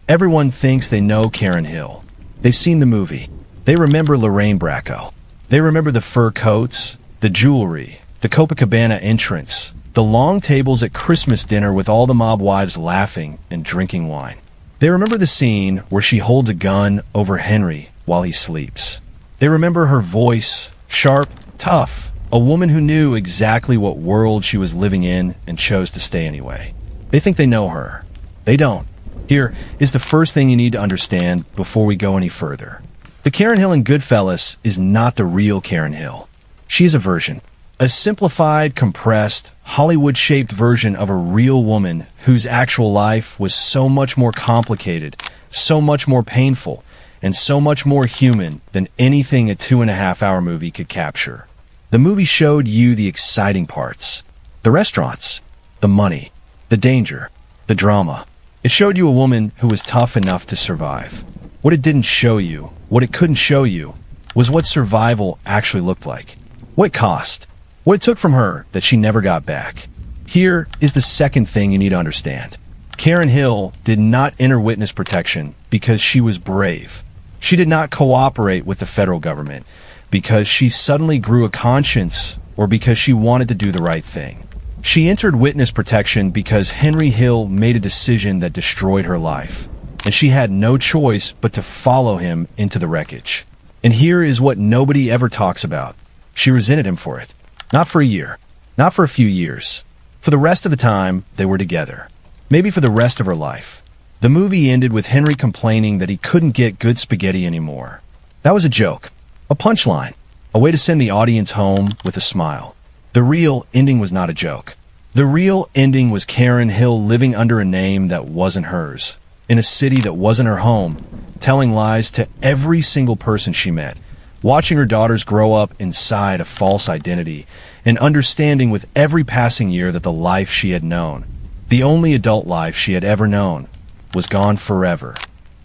Everyone thinks they know Karen Hill. They've seen the movie. They remember Lorraine Bracco. They remember the fur coats, the jewelry, the Copacabana entrance, the long tables at Christmas dinner with all the mob wives laughing and drinking wine. They remember the scene where she holds a gun over Henry while he sleeps. They remember her voice, sharp, tough, a woman who knew exactly what world she was living in and chose to stay anyway. They think they know her. They don't. Here is the first thing you need to understand before we go any further. The Karen Hill in Goodfellas is not the real Karen Hill. She's a version. A simplified, compressed, Hollywood-shaped version of a real woman whose actual life was so much more complicated, so much more painful, and so much more human than anything a 2.5-hour movie could capture. The movie showed you the exciting parts. The restaurants, the money, the danger, the drama. It showed you a woman who was tough enough to survive. What it didn't show you, what it couldn't show you, was what survival actually looked like. What it cost. What it took from her that she never got back. Here is the second thing you need to understand. Karen Hill did not enter witness protection because she was brave. She did not cooperate with the federal government because she suddenly grew a conscience or because she wanted to do the right thing. She entered witness protection because Henry Hill made a decision that destroyed her life, and she had no choice but to follow him into the wreckage. And here is what nobody ever talks about. She resented him for it. Not for a year. Not for a few years. For the rest of the time, they were together. Maybe for the rest of her life. The movie ended with Henry complaining that he couldn't get good spaghetti anymore. That was a joke. A punchline. A way to send the audience home with a smile. The real ending was not a joke. The real ending was Karen Hill living under a name that wasn't hers, in a city that wasn't her home, telling lies to every single person she met, watching her daughters grow up inside a false identity, and understanding with every passing year that the life she had known, the only adult life she had ever known, was gone forever.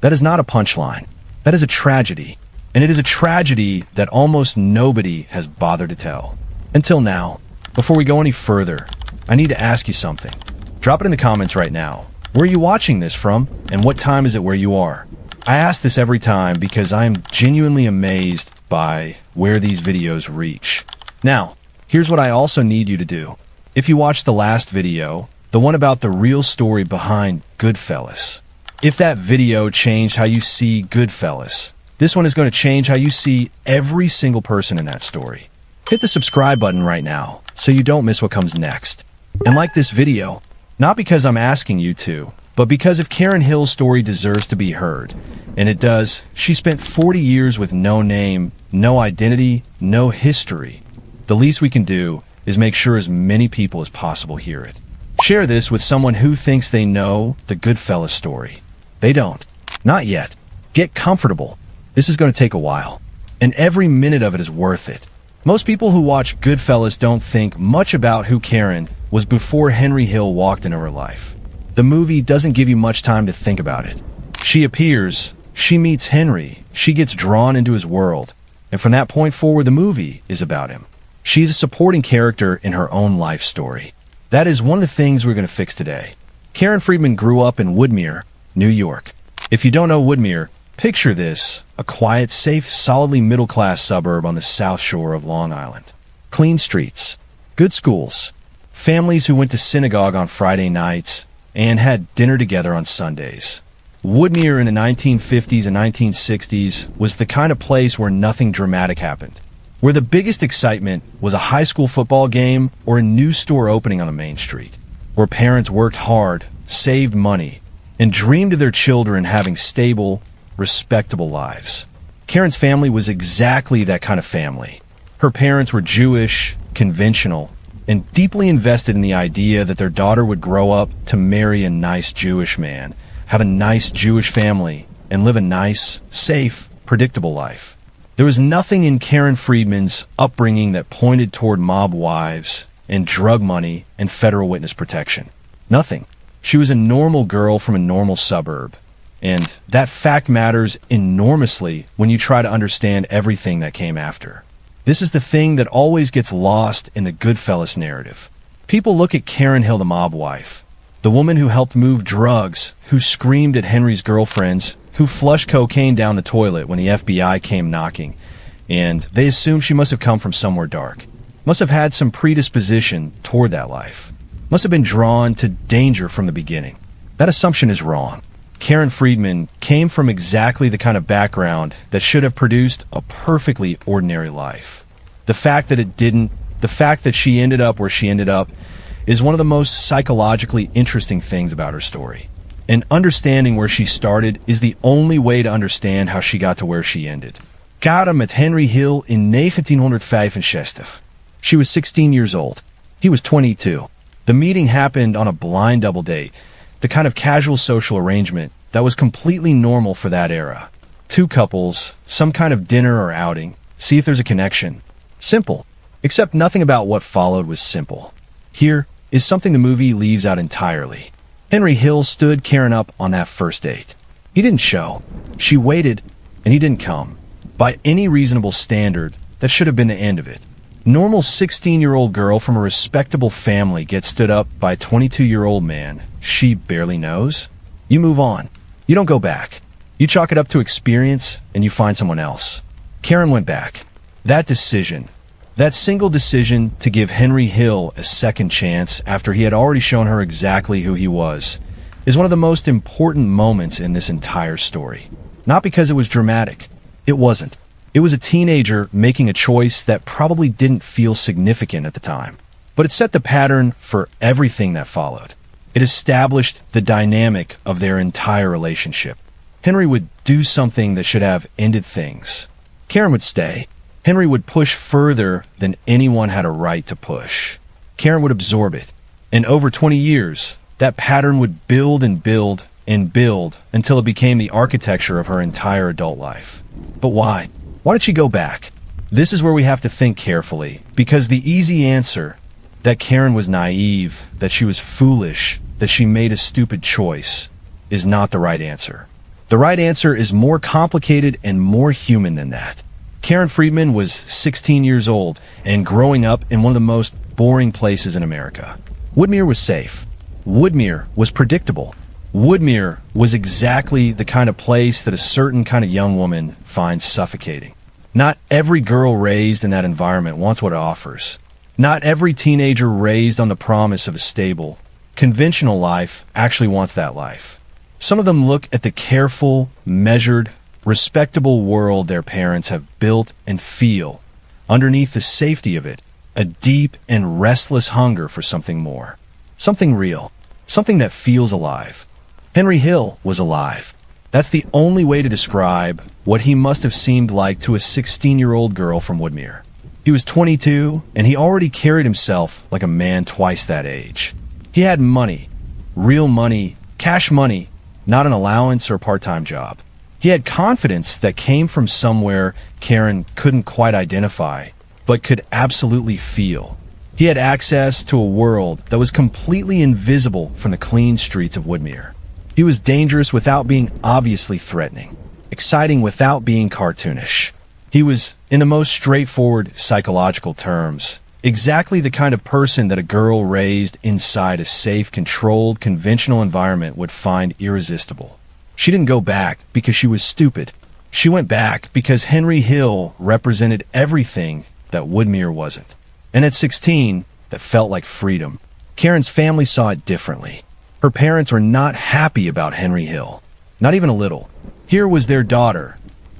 That is not a punchline. That is a tragedy. And it is a tragedy that almost nobody has bothered to tell. Until now. Before we go any further, I need to ask you something. Drop it in the comments right now. Where are you watching this from, and what time is it where you are? I ask this every time because I am genuinely amazed by where these videos reach. Now, here's what I also need you to do. If you watched the last video, the one about the real story behind Goodfellas, if that video changed how you see Goodfellas, this one is going to change how you see every single person in that story. Hit the subscribe button right now so you don't miss what comes next. And like this video, not because I'm asking you to, but because if Karen Hill's story deserves to be heard, and it does, she spent 40 years with no name, no identity, no history. The least we can do is make sure as many people as possible hear it. Share this with someone who thinks they know the Goodfellas story. They don't. Not yet. Get comfortable. This is going to take a while, and every minute of it is worth it. Most people who watch Goodfellas don't think much about who Karen was before Henry Hill walked into her life. The movie doesn't give you much time to think about it. She appears, she meets Henry, she gets drawn into his world, and from that point forward the movie is about him. She's a supporting character in her own life story. That is one of the things we're going to fix today. Karen Friedman grew up in Woodmere, New York. If you don't know Woodmere, picture this, a quiet, safe, solidly middle-class suburb on the south shore of Long Island. Clean streets, good schools, families who went to synagogue on Friday nights and had dinner together on Sundays. Woodmere in the 1950s and 1960s was the kind of place where nothing dramatic happened, where the biggest excitement was a high school football game or a new store opening on the main street, where parents worked hard, saved money, and dreamed of their children having stable, respectable lives. Karen's family was exactly that kind of family. Her parents were Jewish, conventional, and deeply invested in the idea that their daughter would grow up to marry a nice Jewish man, have a nice Jewish family, and live a nice, safe, predictable life. There was nothing in Karen Friedman's upbringing that pointed toward mob wives and drug money and federal witness protection. Nothing. She was a normal girl from a normal suburb. And that fact matters enormously when you try to understand everything that came after. This is the thing that always gets lost in the Goodfellas narrative. People look at Karen Hill, the mob wife, The woman who helped move drugs, who screamed at Henry's girlfriends, who flushed cocaine down the toilet when the FBI came knocking, and they assumed she must have come from somewhere dark. Must have had some predisposition toward that life. Must have been drawn to danger from the beginning. That assumption is wrong. Karen Friedman came from exactly the kind of background that should have produced a perfectly ordinary life. The fact that it didn't, the fact that she ended up where she ended up, is one of the most psychologically interesting things about her story. And understanding where she started is the only way to understand how she got to where she ended. Karen met Henry Hill in 1965. She was 16 years old. He was 22. The meeting happened on a blind double date, the kind of casual social arrangement that was completely normal for that era. Two couples, some kind of dinner or outing, see if there's a connection. Simple. Except nothing about what followed was simple. Here is something the movie leaves out entirely. Henry Hill stood Karen up on that first date. He didn't show. She waited, and he didn't come. By any reasonable standard, that should have been the end of it. Normal 16-year-old girl from a respectable family gets stood up by a 22-year-old man she barely knows. You move on. You don't go back. You chalk it up to experience, and you find someone else. Karen went back. That decision, that single decision to give Henry Hill a second chance after he had already shown her exactly who he was, is one of the most important moments in this entire story. Not because it was dramatic. It wasn't. It was a teenager making a choice that probably didn't feel significant at the time. But it set the pattern for everything that followed. It established the dynamic of their entire relationship. Henry would do something that should have ended things. Karen would stay. Henry would push further than anyone had a right to push. Karen would absorb it. And over 20 years, that pattern would build and build and build until it became the architecture of her entire adult life. But why? Why did she go back? This is where we have to think carefully, because the easy answer, that Karen was naive, that she was foolish, that she made a stupid choice, is not the right answer. The right answer is more complicated and more human than that. Karen Friedman was 16 years old and growing up in one of the most boring places in America. Woodmere was safe. Woodmere was predictable. Woodmere was exactly the kind of place that a certain kind of young woman finds suffocating. Not every girl raised in that environment wants what it offers. Not every teenager raised on the promise of a stable, conventional life actually wants that life. Some of them look at the careful, measured, respectable world their parents have built and feel, underneath the safety of it, a deep and restless hunger for something more. Something real. Something that feels alive. Henry Hill was alive. That's the only way to describe what he must have seemed like to a 16-year-old girl from Woodmere. He was 22, and he already carried himself like a man twice that age. He had money. Real money. Cash money. Not an allowance or a part-time job. He had confidence that came from somewhere Karen couldn't quite identify, but could absolutely feel. He had access to a world that was completely invisible from the clean streets of Woodmere. He was dangerous without being obviously threatening, exciting without being cartoonish. He was, in the most straightforward psychological terms, exactly the kind of person that a girl raised inside a safe, controlled, conventional environment would find irresistible. She didn't go back because she was stupid. She went back because Henry Hill represented everything that Woodmere wasn't. And at 16, that felt like freedom. Karen's family saw it differently. Her parents were not happy about Henry Hill. Not even a little. Here was their daughter,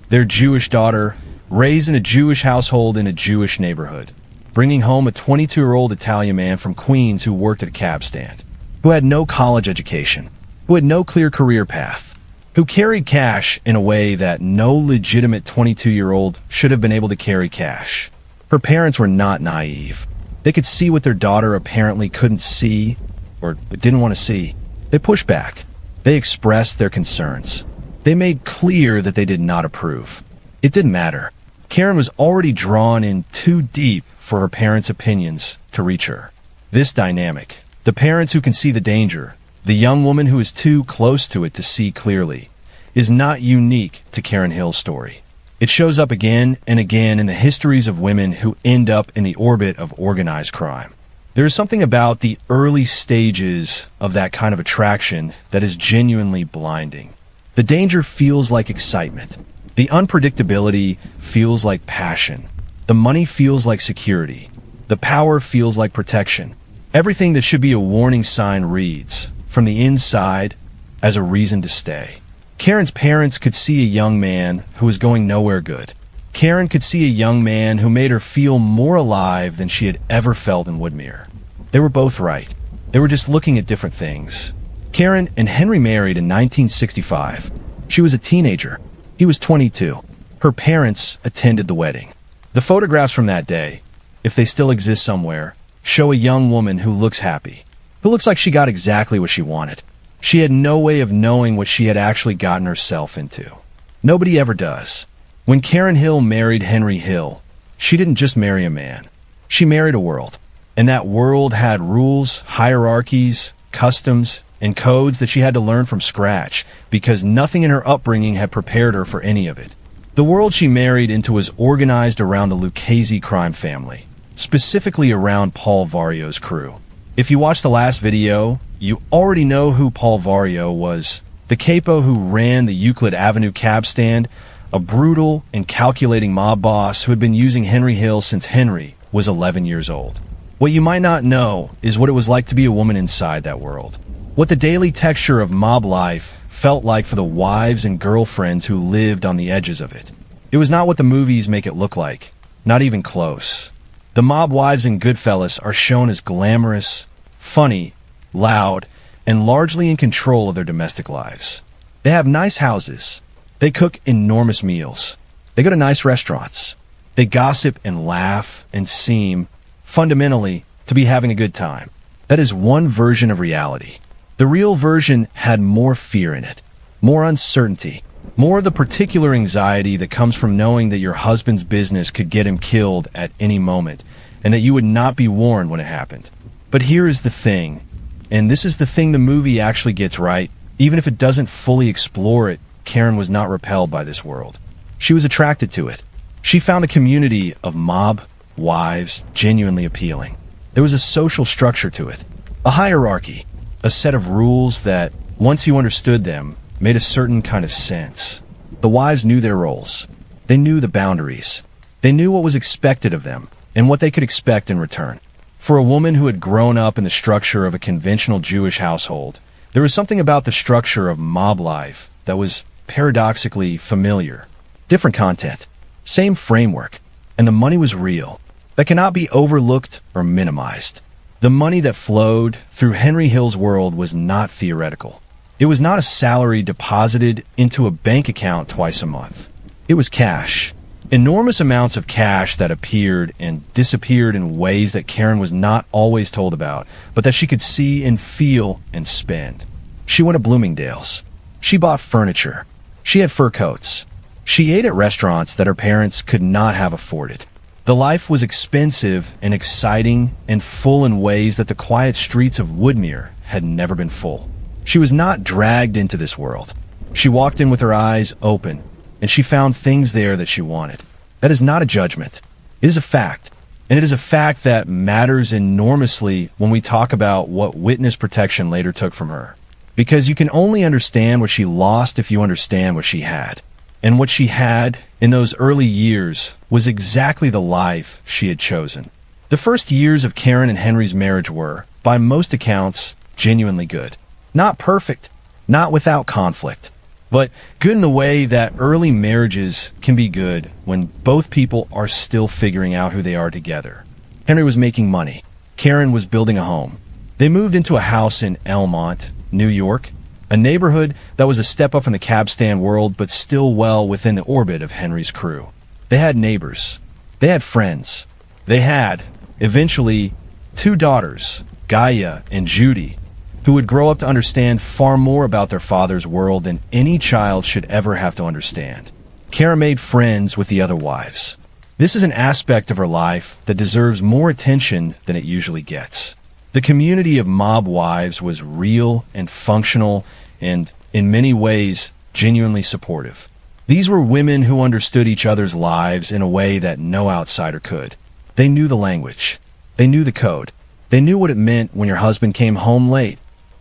their Jewish daughter, raised in a Jewish household in a Jewish neighborhood, bringing home a 22-year-old Italian man from Queens who worked at a cab stand, who had no college education, who had no clear career path, who carried cash in a way that no legitimate 22-year-old should have been able to carry cash. Her parents were not naive. They could see what their daughter apparently couldn't see or didn't want to see. They pushed back. They expressed their concerns. They made clear that they did not approve. It didn't matter. Karen was already drawn in too deep for her parents' opinions to reach her. This dynamic, the parents who can see the danger, the young woman who is too close to it to see clearly, is not unique to Karen Hill's story. It shows up again and again in the histories of women who end up in the orbit of organized crime. There's something about the early stages of that kind of attraction that is genuinely blinding. The danger feels like excitement. The unpredictability feels like passion. The money feels like security. The power feels like protection. Everything that should be a warning sign reads, from the inside, as a reason to stay. Karen's parents could see a young man who was going nowhere good. Karen could see a young man who made her feel more alive than she had ever felt in Woodmere. They were both right. They were just looking at different things. Karen and Henry married in 1965. She was a teenager. He was 22. Her parents attended the wedding. The photographs from that day, if they still exist somewhere, show a young woman who looks happy, who looks like she got exactly what she wanted. She had no way of knowing what she had actually gotten herself into. Nobody ever does. When Karen Hill married Henry Hill, she didn't just marry a man. She married a world. And that world had rules, hierarchies, customs, and codes that she had to learn from scratch because nothing in her upbringing had prepared her for any of it. The world she married into was organized around the Lucchese crime family, specifically around Paul Vario's crew. If you watched the last video, you already know who Paul Vario was, the capo who ran the Euclid Avenue cab stand, a brutal and calculating mob boss who had been using Henry Hill since Henry was 11 years old. What you might not know is what it was like to be a woman inside that world. What the daily texture of mob life felt like for the wives and girlfriends who lived on the edges of it. It was not what the movies make it look like, not even close. The mob wives in Goodfellas are shown as glamorous, funny, loud, and largely in control of their domestic lives. They have nice houses. They cook enormous meals. They go to nice restaurants. They gossip and laugh and seem, fundamentally, to be having a good time. That is one version of reality. The real version had more fear in it, more uncertainty, more of the particular anxiety that comes from knowing that your husband's business could get him killed at any moment, and that you would not be warned when it happened. But here is the thing, and this is the thing the movie actually gets right. Even if it doesn't fully explore it, Karen was not repelled by this world. She was attracted to it. She found the community of mob wives genuinely appealing. There was a social structure to it, a hierarchy, a set of rules that, once you understood them, made a certain kind of sense. The wives knew their roles. They knew the boundaries. They knew what was expected of them and what they could expect in return. For a woman who had grown up in the structure of a conventional Jewish household, there was something about the structure of mob life that was paradoxically familiar. Different content, same framework, and the money was real. That cannot be overlooked or minimized. The money that flowed through Henry Hill's world was not theoretical. It was not a salary deposited into a bank account twice a month. It was cash. Enormous amounts of cash that appeared and disappeared in ways that Karen was not always told about, but that she could see and feel and spend. She went to Bloomingdale's. She bought furniture. She had fur coats. She ate at restaurants that her parents could not have afforded. The life was expensive and exciting and full in ways that the quiet streets of Woodmere had never been full. She was not dragged into this world. She walked in with her eyes open, and she found things there that she wanted. That is not a judgment. It is a fact. And it is a fact that matters enormously when we talk about what witness protection later took from her. Because you can only understand what she lost if you understand what she had. And what she had in those early years was exactly the life she had chosen. The first years of Karen and Henry's marriage were, by most accounts, genuinely good. Not perfect, not without conflict, but good in the way that early marriages can be good when both people are still figuring out who they are together. Henry was making money. Karen was building a home. They moved into a house in Elmont, New York, a neighborhood that was a step up from the cab stand world, but still well within the orbit of Henry's crew. They had neighbors. They had friends. They had, eventually, 2 daughters, Gaia and Judy, who would grow up to understand far more about their father's world than any child should ever have to understand. Karen made friends with the other wives. This is an aspect of her life that deserves more attention than it usually gets. The community of mob wives was real and functional and, in many ways, genuinely supportive. These were women who understood each other's lives in a way that no outsider could. They knew the language. They knew the code. They knew what it meant when your husband came home late,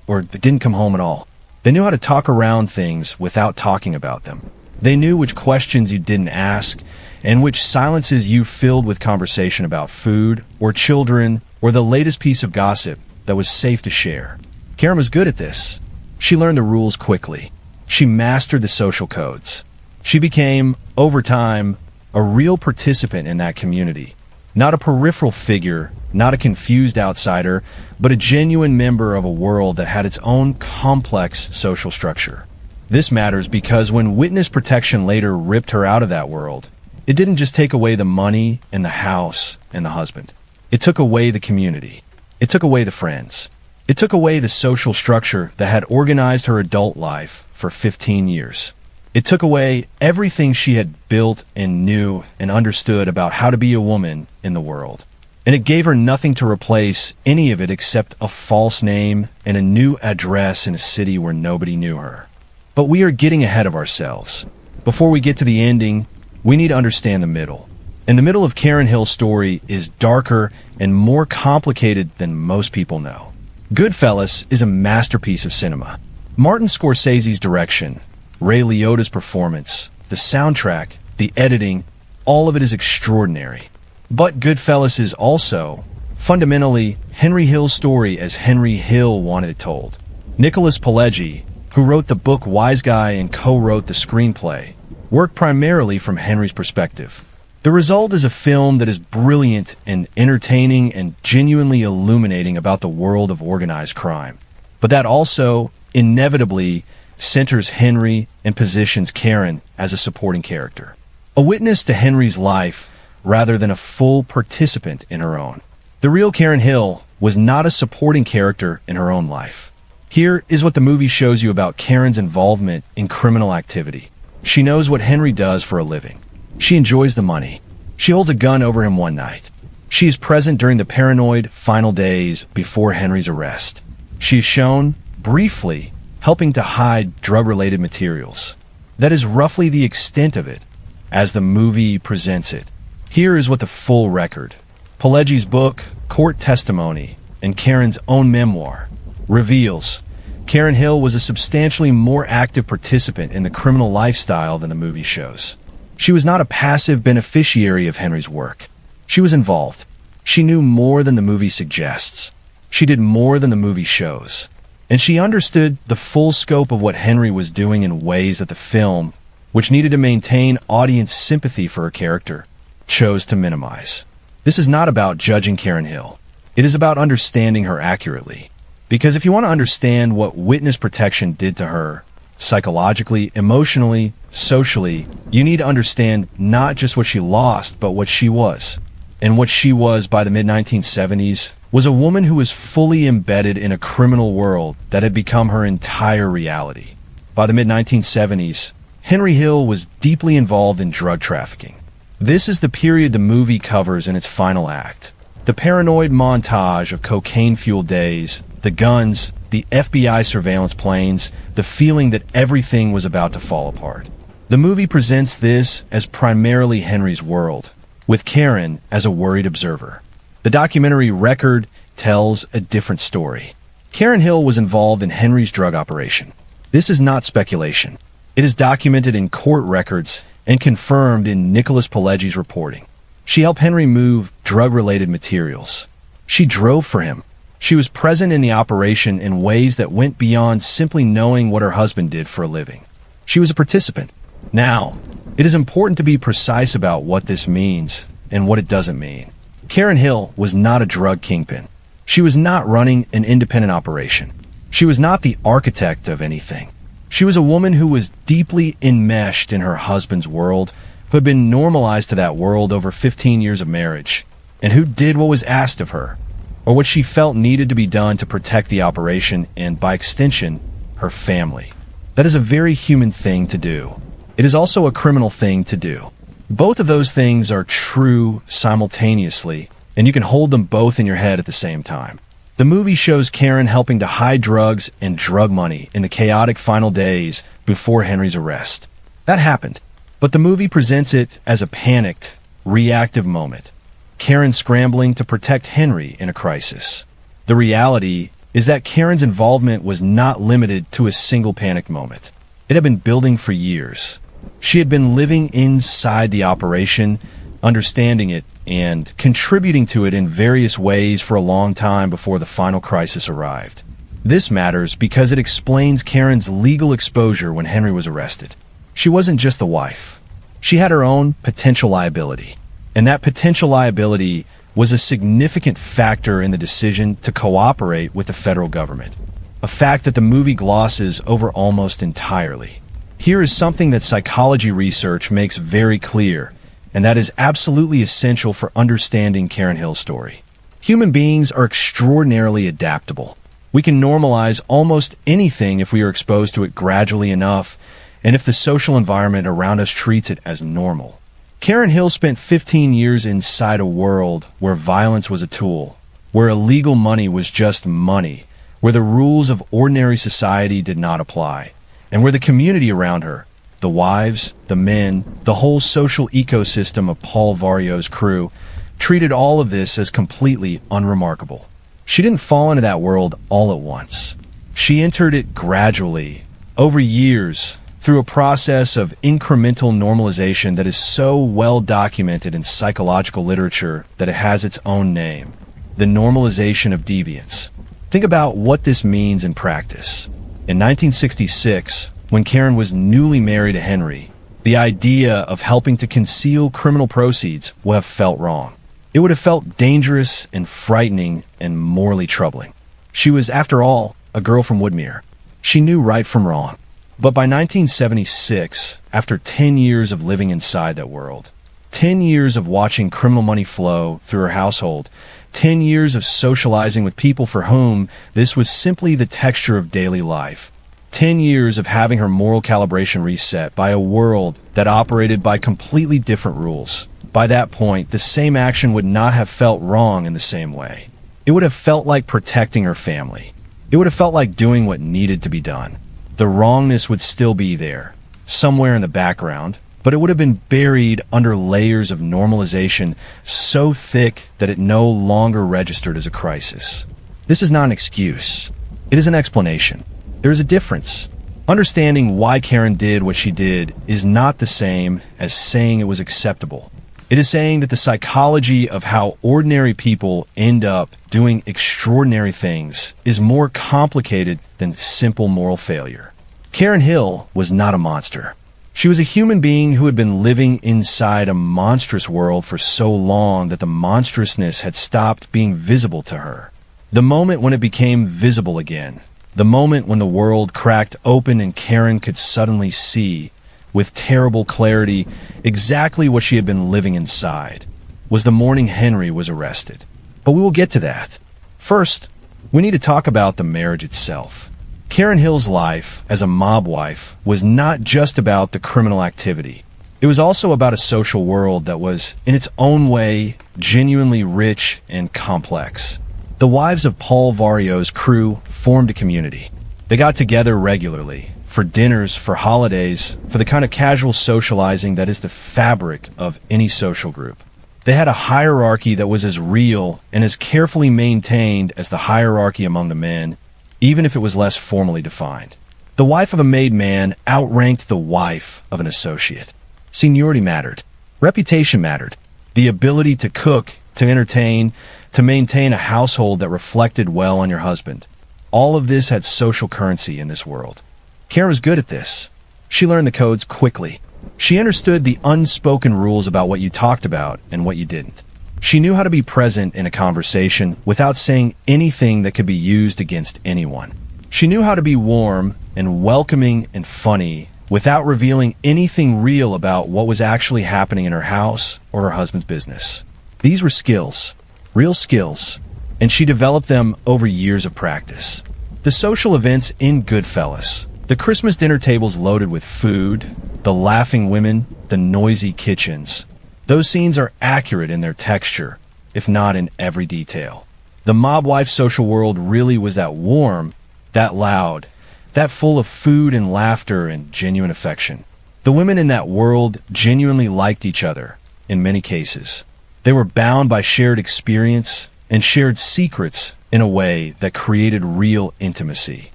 or didn't come home at all. They knew how to talk around things without talking about them. They knew which questions you didn't ask, and which silences you filled with conversation about food, or children, or the latest piece of gossip that was safe to share. Karen was good at this. She learned the rules quickly. She mastered the social codes. She became, over time, a real participant in that community. Not a peripheral figure, not a confused outsider, but a genuine member of a world that had its own complex social structure. This matters because when witness protection later ripped her out of that world, it didn't just take away the money and the house and the husband. It took away the community. It took away the friends. It took away the social structure that had organized her adult life for 15 years. It took away everything she had built and knew and understood about how to be a woman in the world. And it gave her nothing to replace any of it except a false name and a new address in a city where nobody knew her. But we are getting ahead of ourselves. Before we get to the ending, we need to understand the middle. And the middle of Karen Hill's story is darker and more complicated than most people know. Goodfellas is a masterpiece of cinema. Martin Scorsese's direction, Ray Liotta's performance, the soundtrack, the editing, all of it is extraordinary. But Goodfellas is also, fundamentally, Henry Hill's story as Henry Hill wanted it told. Nicholas Pileggi, who wrote the book Wise Guy and co-wrote the screenplay, worked primarily from Henry's perspective. The result is a film that is brilliant and entertaining and genuinely illuminating about the world of organized crime. But that also, inevitably, centers Henry and positions Karen as a supporting character. A witness to Henry's life rather than a full participant in her own. The real Karen Hill was not a supporting character in her own life. Here is what the movie shows you about Karen's involvement in criminal activity. She knows what Henry does for a living. She enjoys the money. She holds a gun over him one night. She is present during the paranoid final days before Henry's arrest. She is shown, briefly, helping to hide drug-related materials. That is roughly the extent of it, as the movie presents it. Here is what the full record, Pileggi's book, court testimony, and Karen's own memoir, reveals. Karen Hill was a substantially more active participant in the criminal lifestyle than the movie shows. She was not a passive beneficiary of Henry's work. She was involved. She knew more than the movie suggests. She did more than the movie shows. And she understood the full scope of what Henry was doing in ways that the film, which needed to maintain audience sympathy for her character, chose to minimize. This is not about judging Karen Hill. It is about understanding her accurately. Because if you want to understand what witness protection did to her, psychologically, emotionally, socially, you need to understand not just what she lost, but what she was. And what she was by the mid-1970s was a woman who was fully embedded in a criminal world that had become her entire reality. By the mid-1970s, Henry Hill was deeply involved in drug trafficking. This is the period the movie covers in its final act. The paranoid montage of cocaine-fueled days, the guns, the FBI surveillance planes, the feeling that everything was about to fall apart. The movie presents this as primarily Henry's world, with Karen as a worried observer. The documentary Record tells a different story. Karen Hill was involved in Henry's drug operation. This is not speculation. It is documented in court records and confirmed in Nicholas Pileggi's reporting. She helped Henry move drug-related materials. She drove for him. She was present in the operation in ways that went beyond simply knowing what her husband did for a living. She was a participant. Now, it is important to be precise about what this means and what it doesn't mean. Karen Hill was not a drug kingpin. She was not running an independent operation. She was not the architect of anything. She was a woman who was deeply enmeshed in her husband's world, who had been normalized to that world over 15 years of marriage, and who did what was asked of her, or what she felt needed to be done to protect the operation and, by extension, her family. That is a very human thing to do. It is also a criminal thing to do. Both of those things are true simultaneously, and you can hold them both in your head at the same time. The movie shows Karen helping to hide drugs and drug money in the chaotic final days before Henry's arrest. That happened, but the movie presents it as a panicked, reactive moment. Karen scrambling to protect Henry in a crisis. The reality is that Karen's involvement was not limited to a single panic moment. It had been building for years. She had been living inside the operation, understanding it, and contributing to it in various ways for a long time before the final crisis arrived. This matters because it explains Karen's legal exposure when Henry was arrested. She wasn't just the wife. She had her own potential liability. And that potential liability was a significant factor in the decision to cooperate with the federal government, a fact that the movie glosses over almost entirely. Here is something that psychology research makes very clear, and that is absolutely essential for understanding Karen Hill's story. Human beings are extraordinarily adaptable. We can normalize almost anything if we are exposed to it gradually enough, and if the social environment around us treats it as normal. Karen Hill spent 15 years inside a world where violence was a tool, where illegal money was just money, where the rules of ordinary society did not apply, and where the community around her, the wives, the men, the whole social ecosystem of Paul Vario's crew, treated all of this as completely unremarkable. She didn't fall into that world all at once. She entered it gradually, over years, through a process of incremental normalization that is so well documented in psychological literature that it has its own name, the normalization of deviance. Think about what this means in practice. In 1966, when Karen was newly married to Henry, the idea of helping to conceal criminal proceeds would have felt wrong. It would have felt dangerous and frightening and morally troubling. She was, after all, a girl from Woodmere. She knew right from wrong. But by 1976, after 10 years of living inside that world, 10 years of watching criminal money flow through her household, 10 years of socializing with people for whom this was simply the texture of daily life, 10 years of having her moral calibration reset by a world that operated by completely different rules. By that point, the same action would not have felt wrong in the same way. It would have felt like protecting her family. It would have felt like doing what needed to be done. The wrongness would still be there, somewhere in the background, but it would have been buried under layers of normalization so thick that it no longer registered as a crisis. This is not an excuse. It is an explanation. There is a difference. Understanding why Karen did what she did is not the same as saying it was acceptable. It is saying that the psychology of how ordinary people end up doing extraordinary things is more complicated than simple moral failure. Karen Hill was not a monster. She was a human being who had been living inside a monstrous world for so long that the monstrousness had stopped being visible to her. The moment when it became visible again, the moment when the world cracked open and Karen could suddenly see, with terrible clarity, exactly what she had been living inside, was the morning Henry was arrested. But we will get to that. First, we need to talk about the marriage itself. Karen Hill's life as a mob wife was not just about the criminal activity. It was also about a social world that was, in its own way, genuinely rich and complex. The wives of Paul Vario's crew formed a community. They got together regularly, for dinners, for holidays, for the kind of casual socializing that is the fabric of any social group. They had a hierarchy that was as real and as carefully maintained as the hierarchy among the men, even if it was less formally defined. The wife of a made man outranked the wife of an associate. Seniority mattered. Reputation mattered. The ability to cook, to entertain, to maintain a household that reflected well on your husband. All of this had social currency in this world. Karen was good at this. She learned the codes quickly. She understood the unspoken rules about what you talked about and what you didn't. She knew how to be present in a conversation without saying anything that could be used against anyone. She knew how to be warm and welcoming and funny without revealing anything real about what was actually happening in her house or her husband's business. These were skills, real skills, and she developed them over years of practice. The social events in Goodfellas, the Christmas dinner tables loaded with food, the laughing women, the noisy kitchens. Those scenes are accurate in their texture, if not in every detail. The mob wife social world really was that warm, that loud, that full of food and laughter and genuine affection. The women in that world genuinely liked each other, in many cases. They were bound by shared experience and shared secrets in a way that created real intimacy.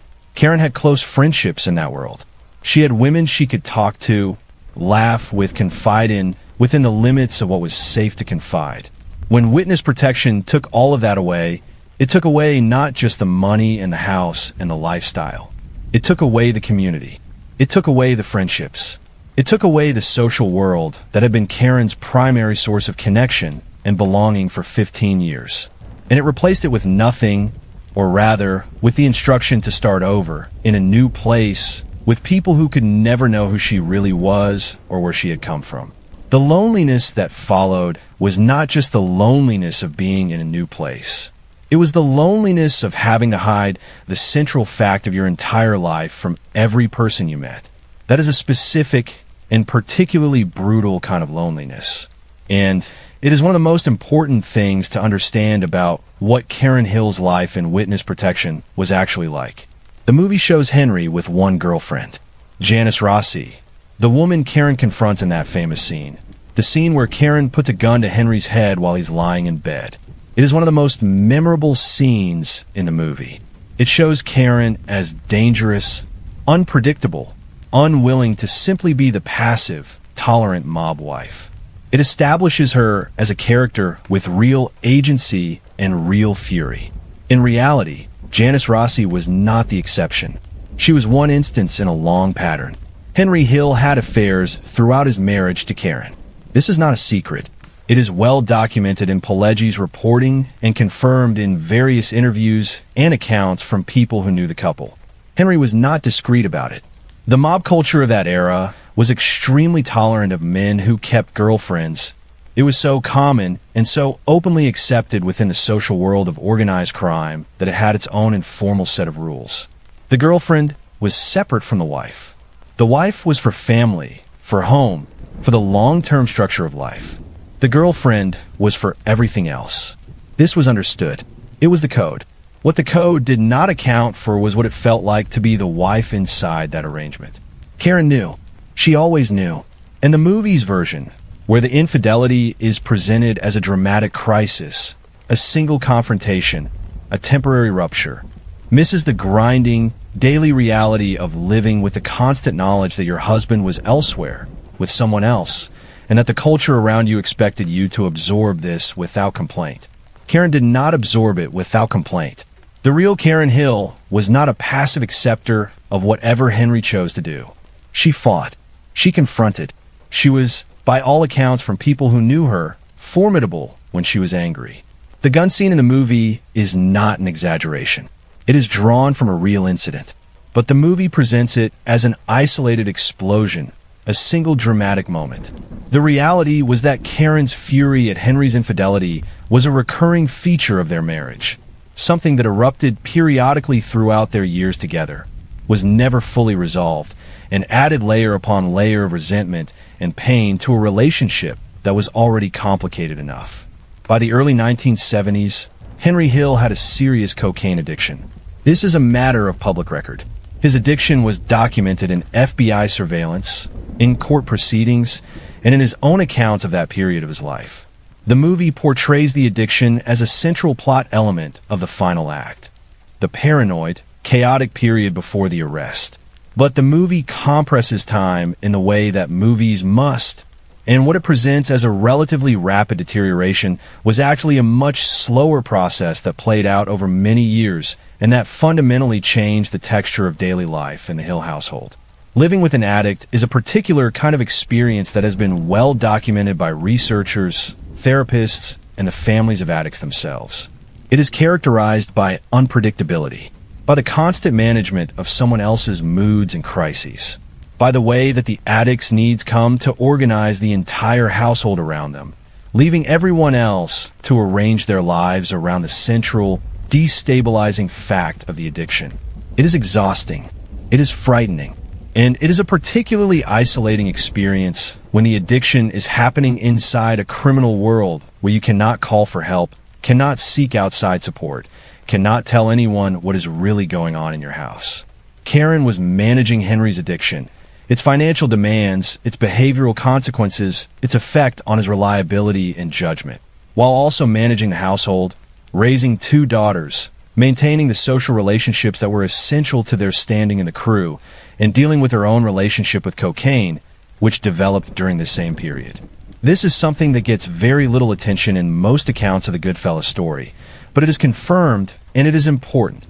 Karen had close friendships in that world. She had women she could talk to, laugh with, confide in, within the limits of what was safe to confide. When witness protection took all of that away, it took away not just the money and the house and the lifestyle. It took away the community. It took away the friendships. It took away the social world that had been Karen's primary source of connection and belonging for 15 years. And it replaced it with nothing, or rather, with the instruction to start over in a new place with people who could never know who she really was or where she had come from. The loneliness that followed was not just the loneliness of being in a new place. It was the loneliness of having to hide the central fact of your entire life from every person you met. That is a specific and particularly brutal kind of loneliness. And it is one of the most important things to understand about what Karen Hill's life in witness protection was actually like. The movie shows Henry with one girlfriend, Janice Rossi, the woman Karen confronts in that famous scene. The scene where Karen puts a gun to Henry's head while he's lying in bed. It is one of the most memorable scenes in the movie. It shows Karen as dangerous, unpredictable, unwilling to simply be the passive, tolerant mob wife. It establishes her as a character with real agency and real fury. In reality, Janice Rossi was not the exception. She was one instance in a long pattern. Henry Hill had affairs throughout his marriage to Karen. This is not a secret. It is well documented in Pileggi's reporting and confirmed in various interviews and accounts from people who knew the couple. Henry was not discreet about it. The mob culture of that era was extremely tolerant of men who kept girlfriends. It was so common and so openly accepted within the social world of organized crime that it had its own informal set of rules. The girlfriend was separate from the wife. The wife was for family, for home, for the long-term structure of life. The girlfriend was for everything else. This was understood. It was the code. What the code did not account for was what it felt like to be the wife inside that arrangement. Karen knew. She always knew. And the movie's version, where the infidelity is presented as a dramatic crisis, a single confrontation, a temporary rupture, misses the grinding, daily reality of living with the constant knowledge that your husband was elsewhere, with someone else, and that the culture around you expected you to absorb this without complaint. Karen did not absorb it without complaint. The real Karen Hill was not a passive acceptor of whatever Henry chose to do. She fought. She confronted. She was, by all accounts from people who knew her, formidable when she was angry. The gun scene in the movie is not an exaggeration. It is drawn from a real incident. But the movie presents it as an isolated explosion, a single dramatic moment. The reality was that Karen's fury at Henry's infidelity was a recurring feature of their marriage, something that erupted periodically throughout their years together, was never fully resolved, and added layer upon layer of resentment and pain to a relationship that was already complicated enough. By the early 1970s, Henry Hill had a serious cocaine addiction. This is a matter of public record. His addiction was documented in FBI surveillance, in court proceedings, and in his own accounts of that period of his life. The movie portrays the addiction as a central plot element of the final act, the paranoid, chaotic period before the arrest. But the movie compresses time in the way that movies must, and what it presents as a relatively rapid deterioration was actually a much slower process that played out over many years and that fundamentally changed the texture of daily life in the Hill household. Living with an addict is a particular kind of experience that has been well documented by researchers, therapists, and the families of addicts themselves. It is characterized by unpredictability, by the constant management of someone else's moods and crises, by the way that the addict's needs come to organize the entire household around them, leaving everyone else to arrange their lives around the central, destabilizing fact of the addiction. It is exhausting. It is frightening. And it is a particularly isolating experience when the addiction is happening inside a criminal world where you cannot call for help, cannot seek outside support, cannot tell anyone what is really going on in your house. Karen was managing Henry's addiction, its financial demands, its behavioral consequences, its effect on his reliability and judgment, while also managing the household, raising 2 daughters, maintaining the social relationships that were essential to their standing in the crew, and dealing with her own relationship with cocaine, which developed during the same period. This is something that gets very little attention in most accounts of the Goodfellas story, but it is confirmed and it is important.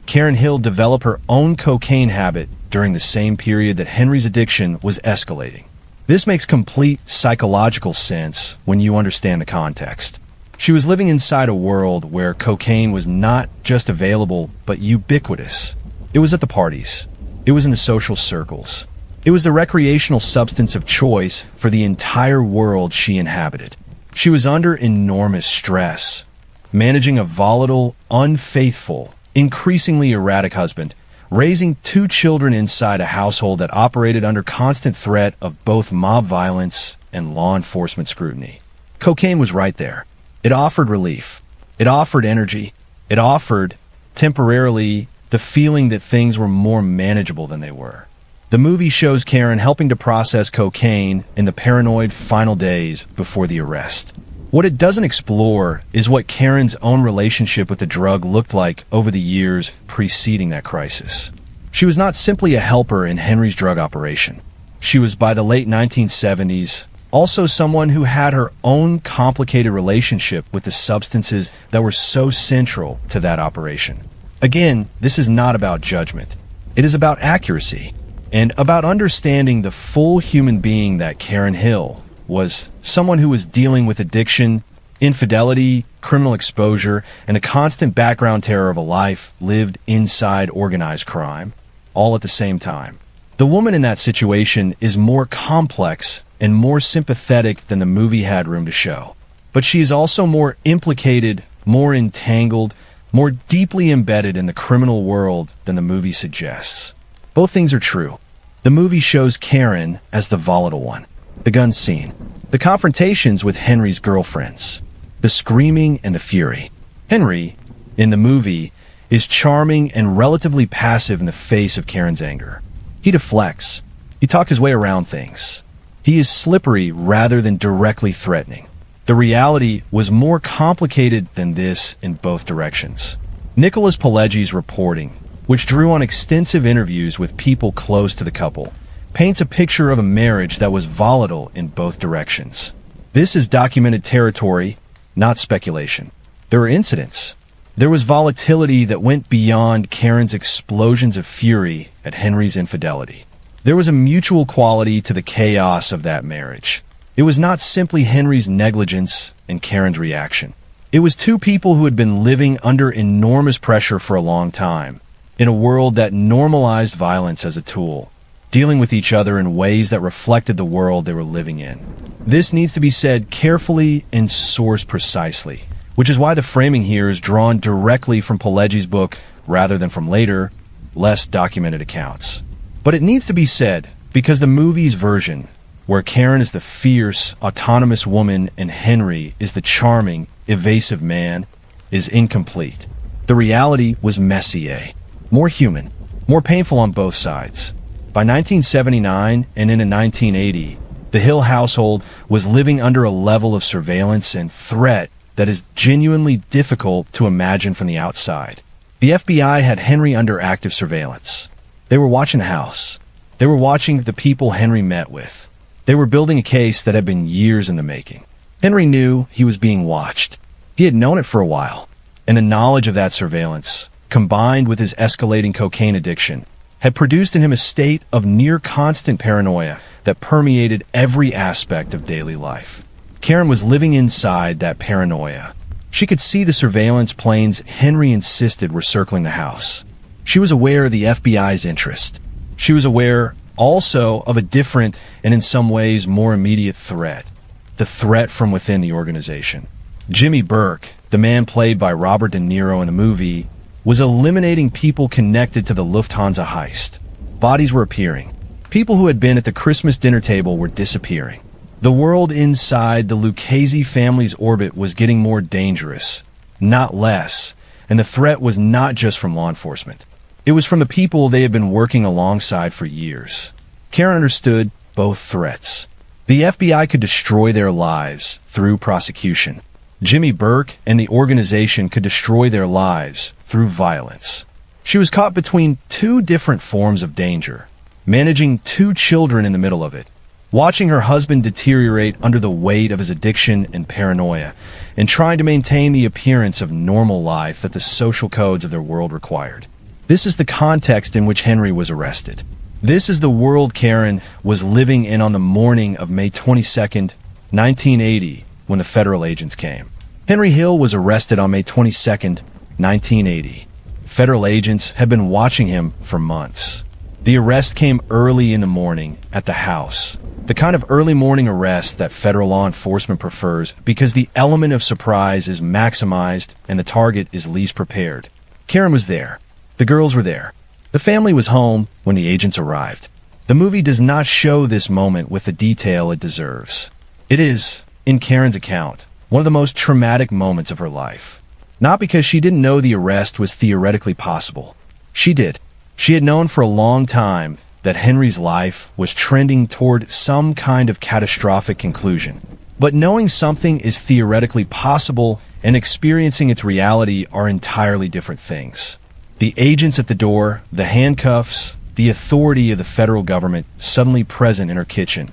Karen Hill developed her own cocaine habit during the same period that Henry's addiction was escalating. This makes complete psychological sense when you understand the context. She was living inside a world where cocaine was not just available, but ubiquitous. It was at the parties. It was in the social circles. It was the recreational substance of choice for the entire world she inhabited. She was under enormous stress, managing a volatile, unfaithful, increasingly erratic husband, raising 2 children inside a household that operated under constant threat of both mob violence and law enforcement scrutiny. Cocaine was right there. It offered relief. It offered energy. It offered, temporarily, the feeling that things were more manageable than they were. The movie shows Karen helping to process cocaine in the paranoid final days before the arrest. What it doesn't explore is what Karen's own relationship with the drug looked like over the years preceding that crisis. She was not simply a helper in Henry's drug operation. She was, by the late 1970s, also someone who had her own complicated relationship with the substances that were so central to that operation. Again, this is not about judgment. It is about accuracy, and about understanding the full human being that Karen Hill was, someone who was dealing with addiction, infidelity, criminal exposure, and the constant background terror of a life lived inside organized crime, all at the same time. The woman in that situation is more complex and more sympathetic than the movie had room to show. But she is also more implicated, more entangled, more deeply embedded in the criminal world than the movie suggests. Both things are true. The movie shows Karen as the volatile one, the gun scene, the confrontations with Henry's girlfriends, the screaming and the fury. Henry, in the movie, is charming and relatively passive in the face of Karen's anger. He deflects. He talks his way around things. He is slippery rather than directly threatening. The reality was more complicated than this in both directions. Nicholas Pileggi's reporting, which drew on extensive interviews with people close to the couple, paints a picture of a marriage that was volatile in both directions. This is documented territory, not speculation. There were incidents. There was volatility that went beyond Karen's explosions of fury at Henry's infidelity. There was a mutual quality to the chaos of that marriage. It was not simply Henry's negligence and Karen's reaction. It was 2 people who had been living under enormous pressure for a long time, in a world that normalized violence as a tool, dealing with each other in ways that reflected the world they were living in. This needs to be said carefully and sourced precisely, which is why the framing here is drawn directly from Pileggi's book rather than from later, less documented accounts. But it needs to be said because the movie's version, where Karen is the fierce, autonomous woman and Henry is the charming, evasive man, is incomplete. The reality was messier, more human, more painful on both sides. By 1979 and into 1980, the Hill household was living under a level of surveillance and threat that is genuinely difficult to imagine from the outside. The FBI had Henry under active surveillance. They were watching the house. They were watching the people Henry met with. They were building a case that had been years in the making. Henry knew he was being watched. He had known it for a while, and the knowledge of that surveillance, combined with his escalating cocaine addiction, had produced in him a state of near-constant paranoia that permeated every aspect of daily life. Karen was living inside that paranoia. She could see the surveillance planes Henry insisted were circling the house. She was aware of the FBI's interest. She was aware also of a different and in some ways more immediate threat, the threat from within the organization. Jimmy Burke, the man played by Robert De Niro in the movie, was eliminating people connected to the Lufthansa heist. Bodies were appearing. People who had been at the Christmas dinner table were disappearing. The world inside the Lucchese family's orbit was getting more dangerous, not less, and the threat was not just from law enforcement. It was from the people they had been working alongside for years. Karen understood both threats. The FBI could destroy their lives through prosecution. Jimmy Burke and the organization could destroy their lives through violence. She was caught between two different forms of danger, managing two children in the middle of it, watching her husband deteriorate under the weight of his addiction and paranoia, and trying to maintain the appearance of normal life that the social codes of their world required. This is the context in which Henry was arrested. This is the world Karen was living in on the morning of May 22nd, 1980, when the federal agents came. Henry Hill was arrested on May 22nd, 1980. Federal agents had been watching him for months. The arrest came early in the morning at the house. The kind of early morning arrest that federal law enforcement prefers because the element of surprise is maximized and the target is least prepared. Karen was there. The girls were there. The family was home when the agents arrived. The movie does not show this moment with the detail it deserves. It is, in Karen's account, one of the most traumatic moments of her life. Not because she didn't know the arrest was theoretically possible. She did. She had known for a long time that Henry's life was trending toward some kind of catastrophic conclusion. But knowing something is theoretically possible and experiencing its reality are entirely different things. The agents at the door, the handcuffs, the authority of the federal government suddenly present in her kitchen.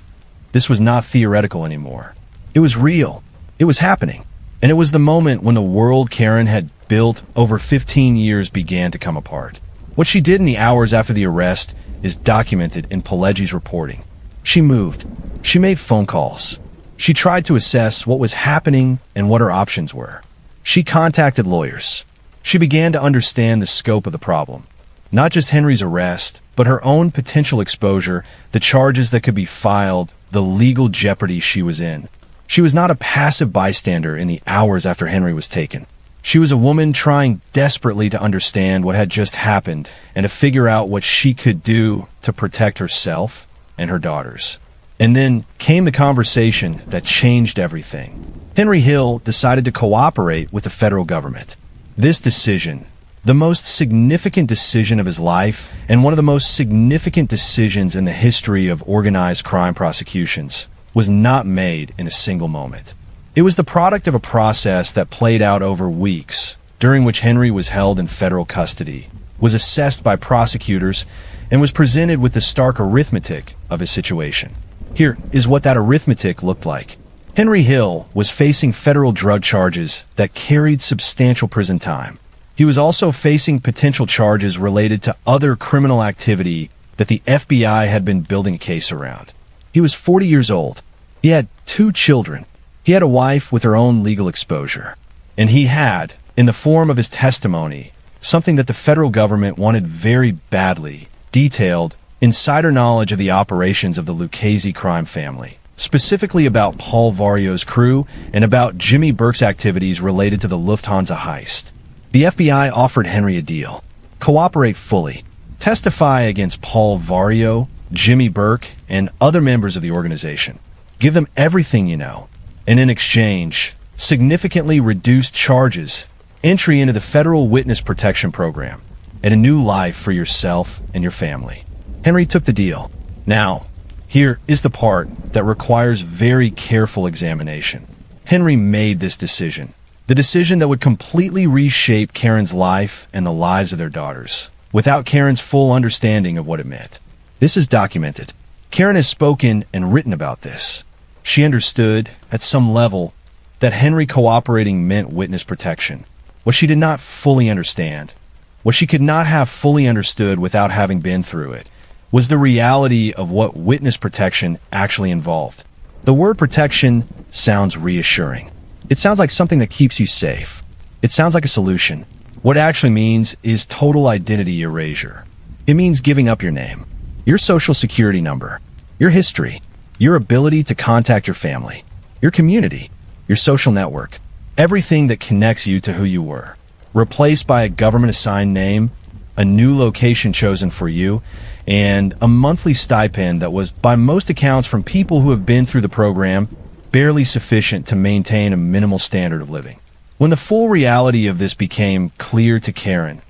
This was not theoretical anymore. It was real. It was happening. And it was the moment when the world Karen had built over 15 years began to come apart. What she did in the hours after the arrest is documented in Pileggi's reporting. She moved. She made phone calls. She tried to assess what was happening and what her options were. She contacted lawyers. She began to understand the scope of the problem. Not just Henry's arrest, but her own potential exposure, the charges that could be filed, the legal jeopardy she was in. She was not a passive bystander in the hours after Henry was taken. She was a woman trying desperately to understand what had just happened and to figure out what she could do to protect herself and her daughters. And then came the conversation that changed everything. Henry Hill decided to cooperate with the federal government. This decision, the most significant decision of his life and one of the most significant decisions in the history of organized crime prosecutions, was not made in a single moment. It was the product of a process that played out over weeks, during which Henry was held in federal custody, was assessed by prosecutors, and was presented with the stark arithmetic of his situation. Here is what that arithmetic looked like. Henry Hill was facing federal drug charges that carried substantial prison time. He was also facing potential charges related to other criminal activity that the FBI had been building a case around. He was 40 years old. He had 2 children. He had a wife with her own legal exposure. And he had, in the form of his testimony, something that the federal government wanted very badly, detailed insider knowledge of the operations of the Lucchese crime family, specifically about Paul Vario's crew and about Jimmy Burke's activities related to the Lufthansa heist. The FBI offered Henry a deal. Cooperate fully. Testify against Paul Vario, Jimmy Burke, and other members of the organization. Give them everything you know. And in exchange, significantly reduced charges, entry into the Federal Witness Protection Program, and a new life for yourself and your family. Henry took the deal. Now, here is the part that requires very careful examination. Henry made this decision. The decision that would completely reshape Karen's life and the lives of their daughters, without Karen's full understanding of what it meant. This is documented. Karen has spoken and written about this. She understood, at some level, that Henry cooperating meant witness protection. What she did not fully understand, what she could not have fully understood without having been through it, was the reality of what witness protection actually involved. The word protection sounds reassuring. It sounds like something that keeps you safe. It sounds like a solution. What it actually means is total identity erasure. It means giving up your name, your social security number, your history, your ability to contact your family, your community, your social network, everything that connects you to who you were, replaced by a government-assigned name, a new location chosen for you, and a monthly stipend that was, by most accounts from people who have been through the program, barely sufficient to maintain a minimal standard of living. When the full reality of this became clear to Karen,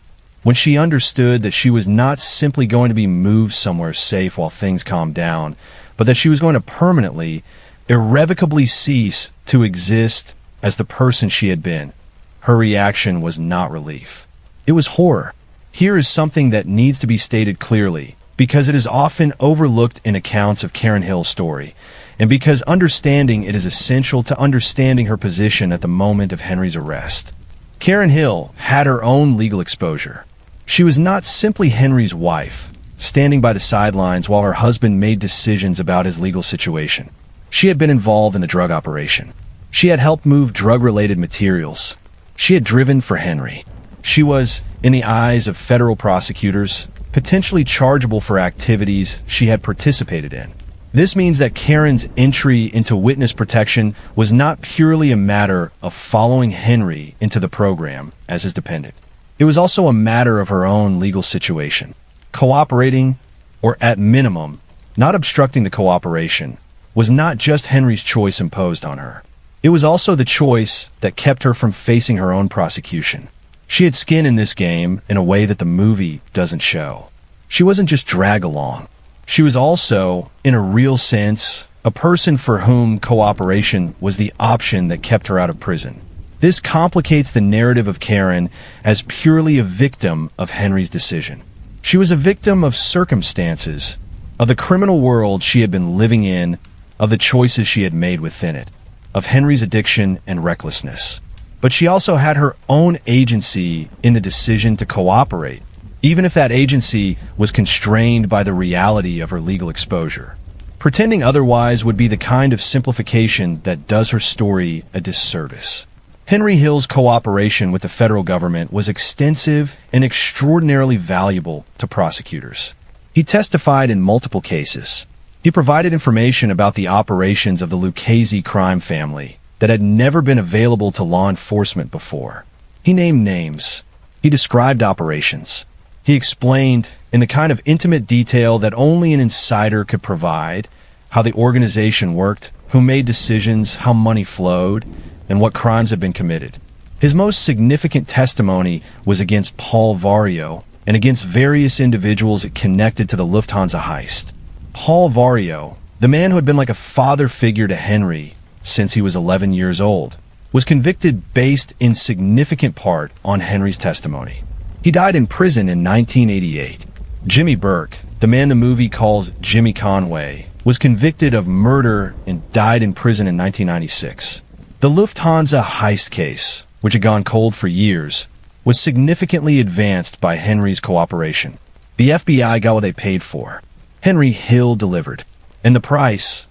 when she understood that she was not simply going to be moved somewhere safe while things calmed down, but that she was going to permanently, irrevocably cease to exist as the person she had been, her reaction was not relief. It was horror. Here is something that needs to be stated clearly, because it is often overlooked in accounts of Karen Hill's story, and because understanding it is essential to understanding her position at the moment of Henry's arrest. Karen Hill had her own legal exposure. She was not simply Henry's wife, standing by the sidelines while her husband made decisions about his legal situation. She had been involved in the drug operation. She had helped move drug-related materials. She had driven for Henry. She was, in the eyes of federal prosecutors, potentially chargeable for activities she had participated in. This means that Karen's entry into witness protection was not purely a matter of following Henry into the program as his dependent. It was also a matter of her own legal situation. Cooperating, or at minimum, not obstructing the cooperation, was not just Henry's choice imposed on her. It was also the choice that kept her from facing her own prosecution. She had skin in this game in a way that the movie doesn't show. She wasn't just dragged along. She was also, in a real sense, a person for whom cooperation was the option that kept her out of prison. This complicates the narrative of Karen as purely a victim of Henry's decision. She was a victim of circumstances, of the criminal world she had been living in, of the choices she had made within it, of Henry's addiction and recklessness. But she also had her own agency in the decision to cooperate, even if that agency was constrained by the reality of her legal exposure. Pretending otherwise would be the kind of simplification that does her story a disservice. Henry Hill's cooperation with the federal government was extensive and extraordinarily valuable to prosecutors. He testified in multiple cases. He provided information about the operations of the Lucchese crime family that had never been available to law enforcement before. He named names. He described operations. He explained, in the kind of intimate detail that only an insider could provide, how the organization worked, who made decisions, how money flowed, and what crimes had been committed. His most significant testimony was against Paul Vario and against various individuals connected to the Lufthansa heist. Paul Vario, the man who had been like a father figure to Henry since he was 11 years old, was convicted based in significant part on Henry's testimony. He died in prison in 1988. Jimmy Burke, the man the movie calls Jimmy Conway, was convicted of murder and died in prison in 1996. The Lufthansa heist case, which had gone cold for years, was significantly advanced by Henry's cooperation. The FBI got what they paid for. Henry Hill delivered. And the price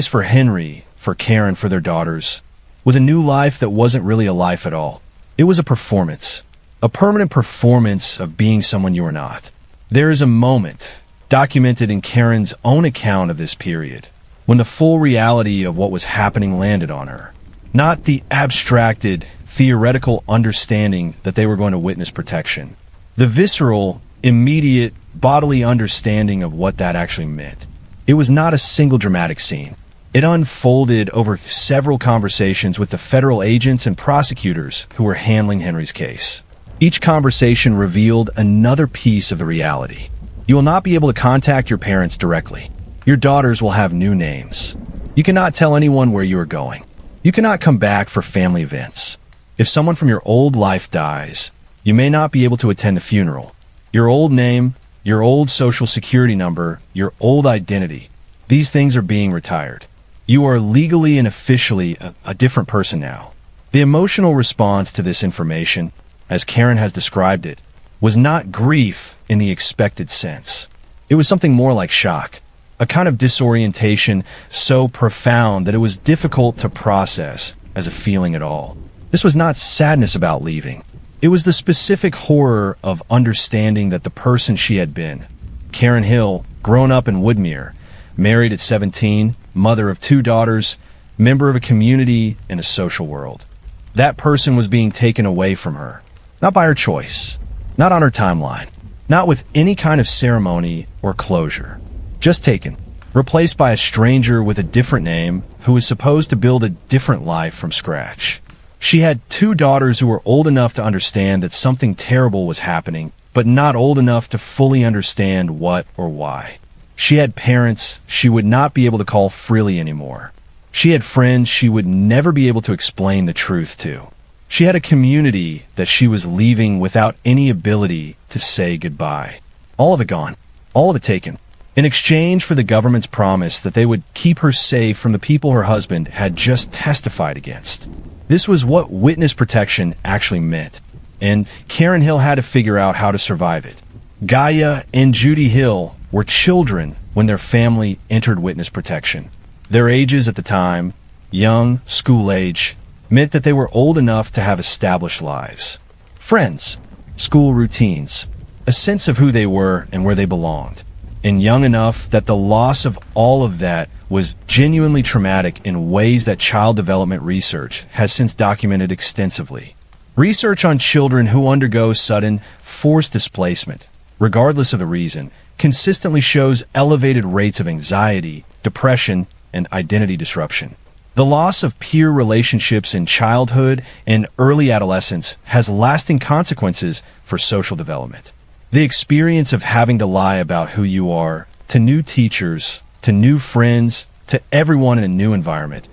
for Henry, for Karen, for their daughters, was a new life that wasn't really a life at all. It was a performance. A permanent performance of being someone you were not. There is a moment, documented in Karen's own account of this period, when the full reality of what was happening landed on her. Not the abstracted, theoretical understanding that they were going to witness protection. The visceral, immediate, bodily understanding of what that actually meant. It was not a single dramatic scene. It unfolded over several conversations with the federal agents and prosecutors who were handling Henry's case. Each conversation revealed another piece of the reality. You will not be able to contact your parents directly. Your daughters will have new names. You cannot tell anyone where you are going. You cannot come back for family events. If someone from your old life dies, you may not be able to attend the funeral. Your old name, your old social security number, your old identity, these things are being retired. You are legally and officially a different person now. The emotional response to this information, as Karen has described it, was not grief in the expected sense. It was something more like shock, a kind of disorientation so profound that it was difficult to process as a feeling at all. This was not sadness about leaving. It was the specific horror of understanding that the person she had been, Karen Hill, grown up in Woodmere, married at 17, mother of 2 daughters, member of a community and a social world. That person was being taken away from her. Not by her choice, not on her timeline, not with any kind of ceremony or closure. Just taken, replaced by a stranger with a different name who was supposed to build a different life from scratch. She had 2 daughters who were old enough to understand that something terrible was happening, but not old enough to fully understand what or why. She had parents she would not be able to call freely anymore. She had friends she would never be able to explain the truth to. She had a community that she was leaving without any ability to say goodbye. All of it gone. All of it taken. In exchange for the government's promise that they would keep her safe from the people her husband had just testified against. This was what witness protection actually meant, and Karen Hill had to figure out how to survive it. Gaia and Judy Hill were children when their family entered witness protection. Their ages at the time, young, school age, meant that they were old enough to have established lives. Friends, school routines, a sense of who they were and where they belonged, and young enough that the loss of all of that was genuinely traumatic in ways that child development research has since documented extensively. Research on children who undergo sudden, forced displacement, regardless of the reason, consistently shows elevated rates of anxiety, depression, and identity disruption. The loss of peer relationships in childhood and early adolescence has lasting consequences for social development. The experience of having to lie about who you are to new teachers, to new friends, to everyone in a new environment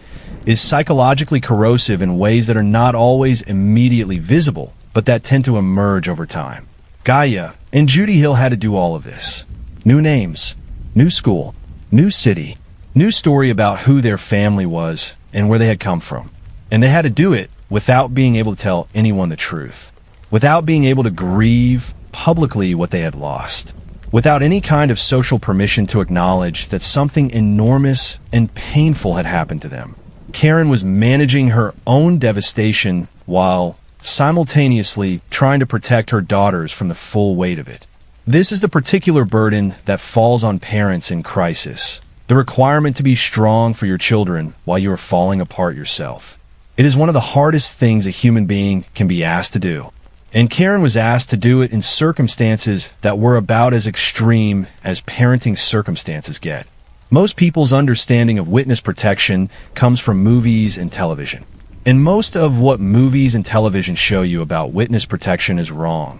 is psychologically corrosive in ways that are not always immediately visible, but that tend to emerge over time. Gaia and Judy Hill had to do all of this. New names, new school, new city, new story about who their family was and where they had come from. And they had to do it without being able to tell anyone the truth, without being able to grieve publicly what they had lost, without any kind of social permission to acknowledge that something enormous and painful had happened to them. Karen was managing her own devastation while simultaneously trying to protect her daughters from the full weight of it. This is the particular burden that falls on parents in crisis, the requirement to be strong for your children while you are falling apart yourself. It is one of the hardest things a human being can be asked to do. And Karen was asked to do it in circumstances that were about as extreme as parenting circumstances get. Most people's understanding of witness protection comes from movies and television. And most of what movies and television show you about witness protection is wrong.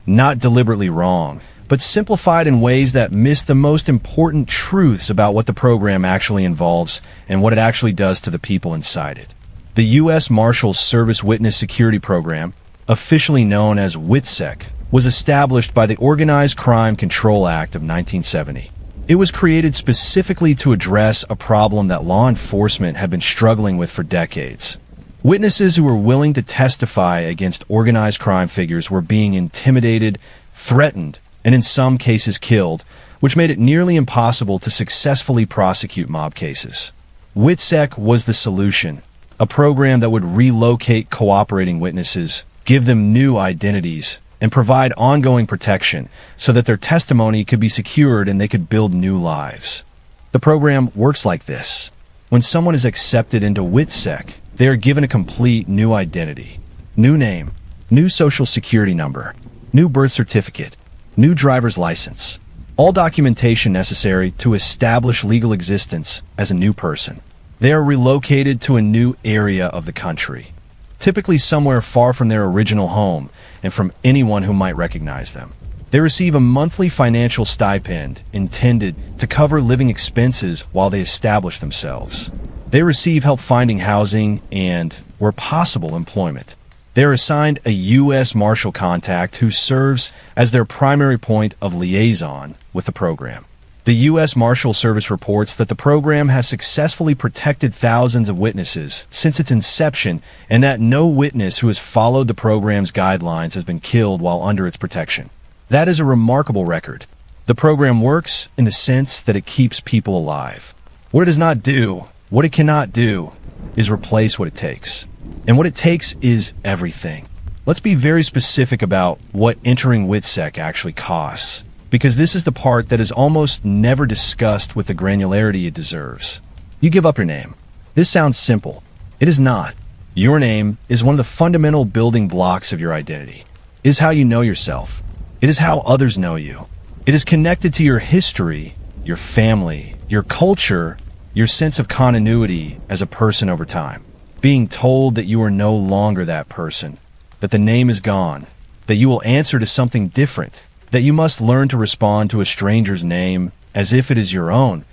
Not deliberately wrong, but simplified in ways that miss the most important truths about what the program actually involves and what it actually does to the people inside it. The U.S. Marshals Service Witness Security Program, officially known as WITSEC, was established by the Organized Crime Control Act of 1970. It was created specifically to address a problem that law enforcement had been struggling with for decades. Witnesses who were willing to testify against organized crime figures were being intimidated, threatened, and in some cases killed, which made it nearly impossible to successfully prosecute mob cases. WITSEC was the solution, a program that would relocate cooperating witnesses, give them new identities, and provide ongoing protection so that their testimony could be secured and they could build new lives. The program works like this. When someone is accepted into WITSEC, they are given a complete new identity, new name, new social security number, new birth certificate, new driver's license, all documentation necessary to establish legal existence as a new person. They are relocated to a new area of the country, typically somewhere far from their original home and from anyone who might recognize them. They receive a monthly financial stipend intended to cover living expenses while they establish themselves. They receive help finding housing and, where possible, employment. They are assigned a U.S. Marshal contact who serves as their primary point of liaison with the program. The U.S. Marshal Service reports that the program has successfully protected thousands of witnesses since its inception and that no witness who has followed the program's guidelines has been killed while under its protection. That is a remarkable record. The program works in the sense that it keeps people alive. What it does not do, what it cannot do, is replace what it takes. And what it takes is everything. Let's be very specific about what entering WITSEC actually costs, because this is the part that is almost never discussed with the granularity it deserves. You give up your name. This sounds simple. It is not. Your name is one of the fundamental building blocks of your identity. It is how you know yourself. It is how others know you. It is connected to your history, your family, your culture, your sense of continuity as a person over time. Being told that you are no longer that person, that the name is gone, that you will answer to something different, that you must learn to respond to a stranger's name as if it is your own,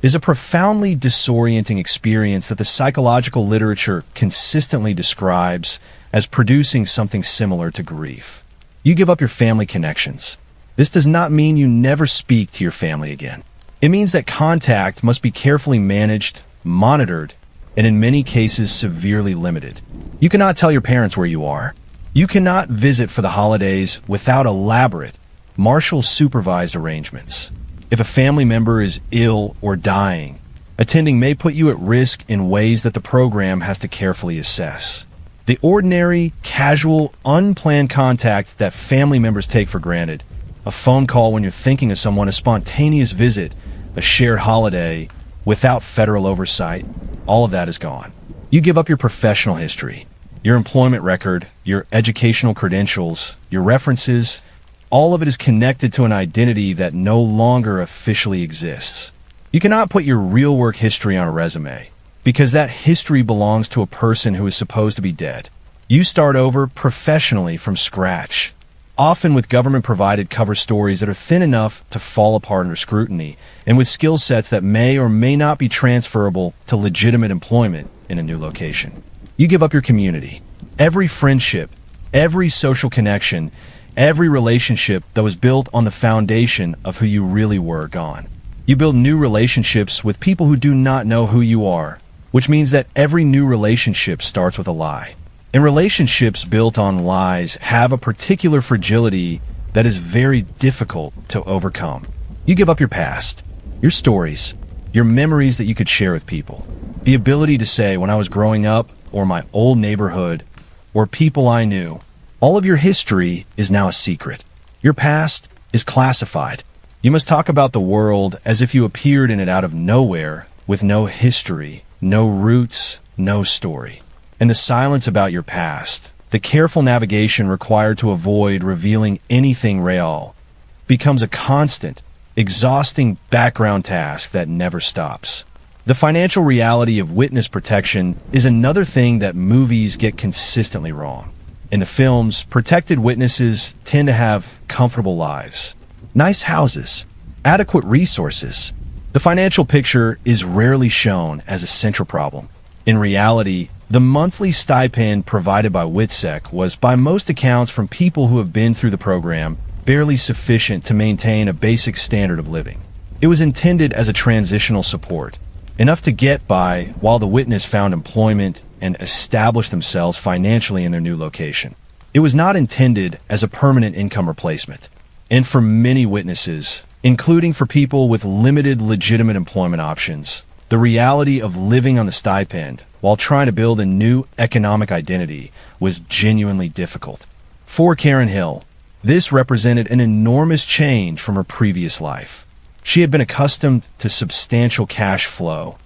is a profoundly disorienting experience that the psychological literature consistently describes as producing something similar to grief. You give up your family connections. This does not mean you never speak to your family again. It means that contact must be carefully managed, monitored, and in many cases severely limited. You cannot tell your parents where you are. You cannot visit for the holidays without elaborate, marshal-supervised arrangements. If a family member is ill or dying, attending may put you at risk in ways that the program has to carefully assess. The ordinary, casual, unplanned contact that family members take for granted, a phone call when you're thinking of someone, a spontaneous visit, a shared holiday, without federal oversight, all of that is gone. You give up your professional history, your employment record, your educational credentials, your references. All of it is connected to an identity that no longer officially exists. You cannot put your real work history on a resume, because that history belongs to a person who is supposed to be dead. You start over professionally from scratch, often with government-provided cover stories that are thin enough to fall apart under scrutiny, and with skill sets that may or may not be transferable to legitimate employment in a new location. You give up your community. Every friendship, every social connection, every relationship that was built on the foundation of who you really were gone. You build new relationships with people who do not know who you are, which means that every new relationship starts with a lie. And relationships built on lies have a particular fragility that is very difficult to overcome. You give up your past, your stories, your memories that you could share with people. The ability to say, when I was growing up, or my old neighborhood, or people I knew, all of your history is now a secret. Your past is classified. You must talk about the world as if you appeared in it out of nowhere, with no history, no roots, no story. And the silence about your past, the careful navigation required to avoid revealing anything real, becomes a constant, exhausting background task that never stops. The financial reality of witness protection is another thing that movies get consistently wrong. In the films, protected witnesses tend to have comfortable lives, nice houses, adequate resources. The financial picture is rarely shown as a central problem. In reality, the monthly stipend provided by WITSEC was, by most accounts from people who have been through the program, barely sufficient to maintain a basic standard of living. It was intended as a transitional support, enough to get by while the witness found employment and established themselves financially in their new location. It was not intended as a permanent income replacement. And for many witnesses, including for people with limited legitimate employment options, the reality of living on the stipend while trying to build a new economic identity was genuinely difficult. For Karen Hill, this represented an enormous change from her previous life. She had been accustomed to substantial cash flow,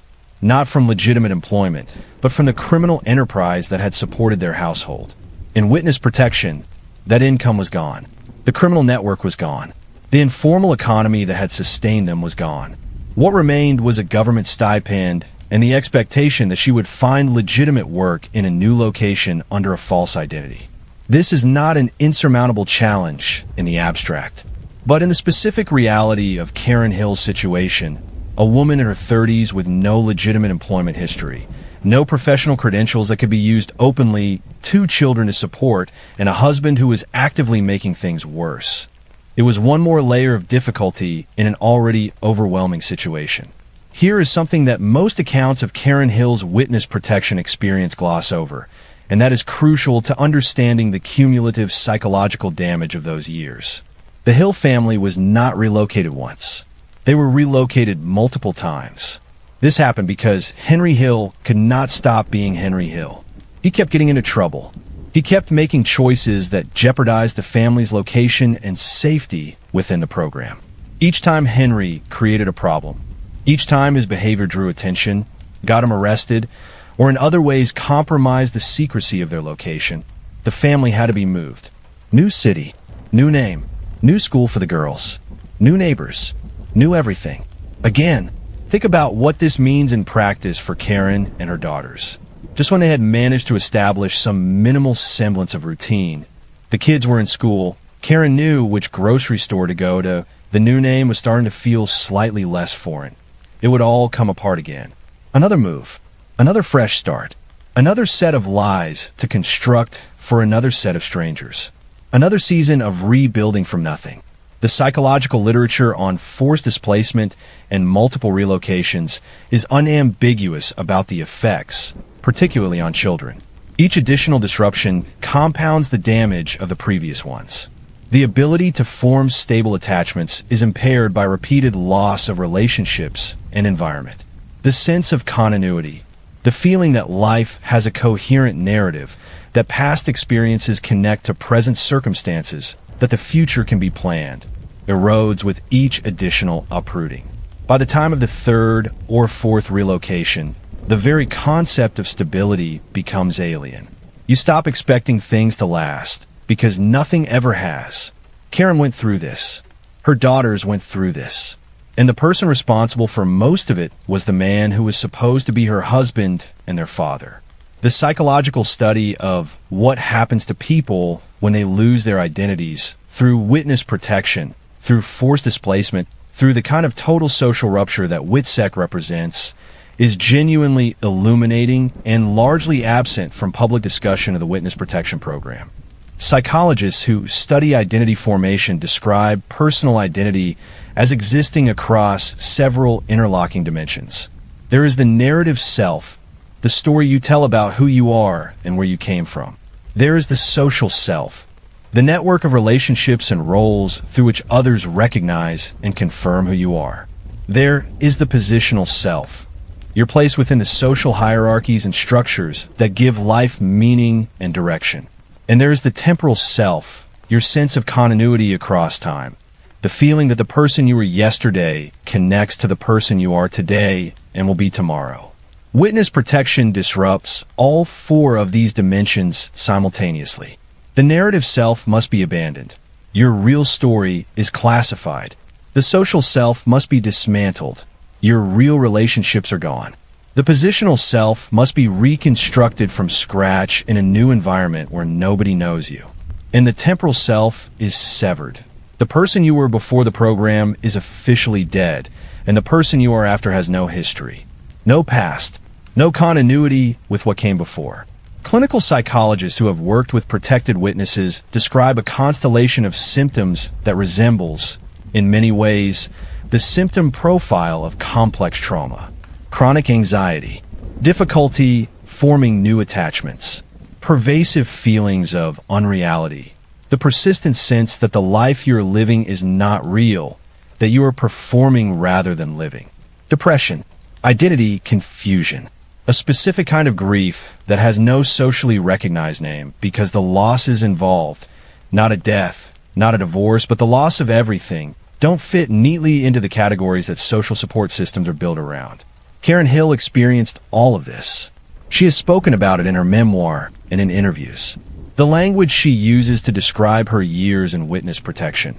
not from legitimate employment, but from the criminal enterprise that had supported their household. In witness protection, that income was gone. The criminal network was gone. The informal economy that had sustained them was gone. What remained was a government stipend and the expectation that she would find legitimate work in a new location under a false identity. This is not an insurmountable challenge in the abstract, but in the specific reality of Karen Hill's situation, a woman in her 30s with no legitimate employment history, no professional credentials that could be used openly, 2 children to support, and a husband who was actively making things worse. It was one more layer of difficulty in an already overwhelming situation. Here is something that most accounts of Karen Hill's witness protection experience gloss over, and that is crucial to understanding the cumulative psychological damage of those years. The Hill family was not relocated once. They were relocated multiple times. This happened because Henry Hill could not stop being Henry Hill. He kept getting into trouble. He kept making choices that jeopardized the family's location and safety within the program. Each time Henry created a problem, each time his behavior drew attention, got him arrested, or in other ways compromised the secrecy of their location, the family had to be moved. New city, new name, new school for the girls, new neighbors, new everything. Again, think about what this means in practice for Karen and her daughters. Just when they had managed to establish some minimal semblance of routine, the kids were in school, Karen knew which grocery store to go to, the new name was starting to feel slightly less foreign. it would all come apart again. Another move, another fresh start, another set of lies to construct for another set of strangers. Another season of rebuilding from nothing. The psychological literature on forced displacement and multiple relocations is unambiguous about the effects, particularly on children. Each additional disruption compounds the damage of the previous ones. The ability to form stable attachments is impaired by repeated loss of relationships and environment. The sense of continuity, the feeling that life has a coherent narrative, that past experiences connect to present circumstances, that the future can be planned, erodes with each additional uprooting. By the time of the third or fourth relocation, the very concept of stability becomes alien. You stop expecting things to last, because nothing ever has. Karen went through this. Her daughters went through this. And the person responsible for most of it was the man who was supposed to be her husband and their father. The psychological study of what happens to people when they lose their identities through witness protection, through forced displacement, through the kind of total social rupture that WITSEC represents, is genuinely illuminating and largely absent from public discussion of the witness protection program. Psychologists who study identity formation describe personal identity as existing across several interlocking dimensions. There is the narrative self, the story you tell about who you are and where you came from. There is the social self, the network of relationships and roles through which others recognize and confirm who you are. There is the positional self, your place within the social hierarchies and structures that give life meaning and direction. And there is the temporal self, your sense of continuity across time, the feeling that the person you were yesterday connects to the person you are today and will be tomorrow. Witness protection disrupts all four of these dimensions simultaneously. The narrative self must be abandoned. Your real story is classified. The social self must be dismantled. Your real relationships are gone. The positional self must be reconstructed from scratch in a new environment where nobody knows you. And the temporal self is severed. The person you were before the program is officially dead, and the person you are after has no history. No past, no continuity with what came before. Clinical psychologists who have worked with protected witnesses describe a constellation of symptoms that resembles, in many ways, the symptom profile of complex trauma. Chronic anxiety, difficulty forming new attachments, pervasive feelings of unreality, the persistent sense that the life you're living is not real, that you are performing rather than living. Depression, identity confusion, a specific kind of grief that has no socially recognized name because the losses involved, not a death, not a divorce, but the loss of everything, don't fit neatly into the categories that social support systems are built around. Karen Hill experienced all of this. She has spoken about it in her memoir and in interviews. The language she uses to describe her years in witness protection,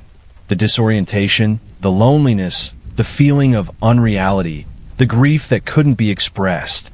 the disorientation, the loneliness, the feeling of unreality, the grief that couldn't be expressed,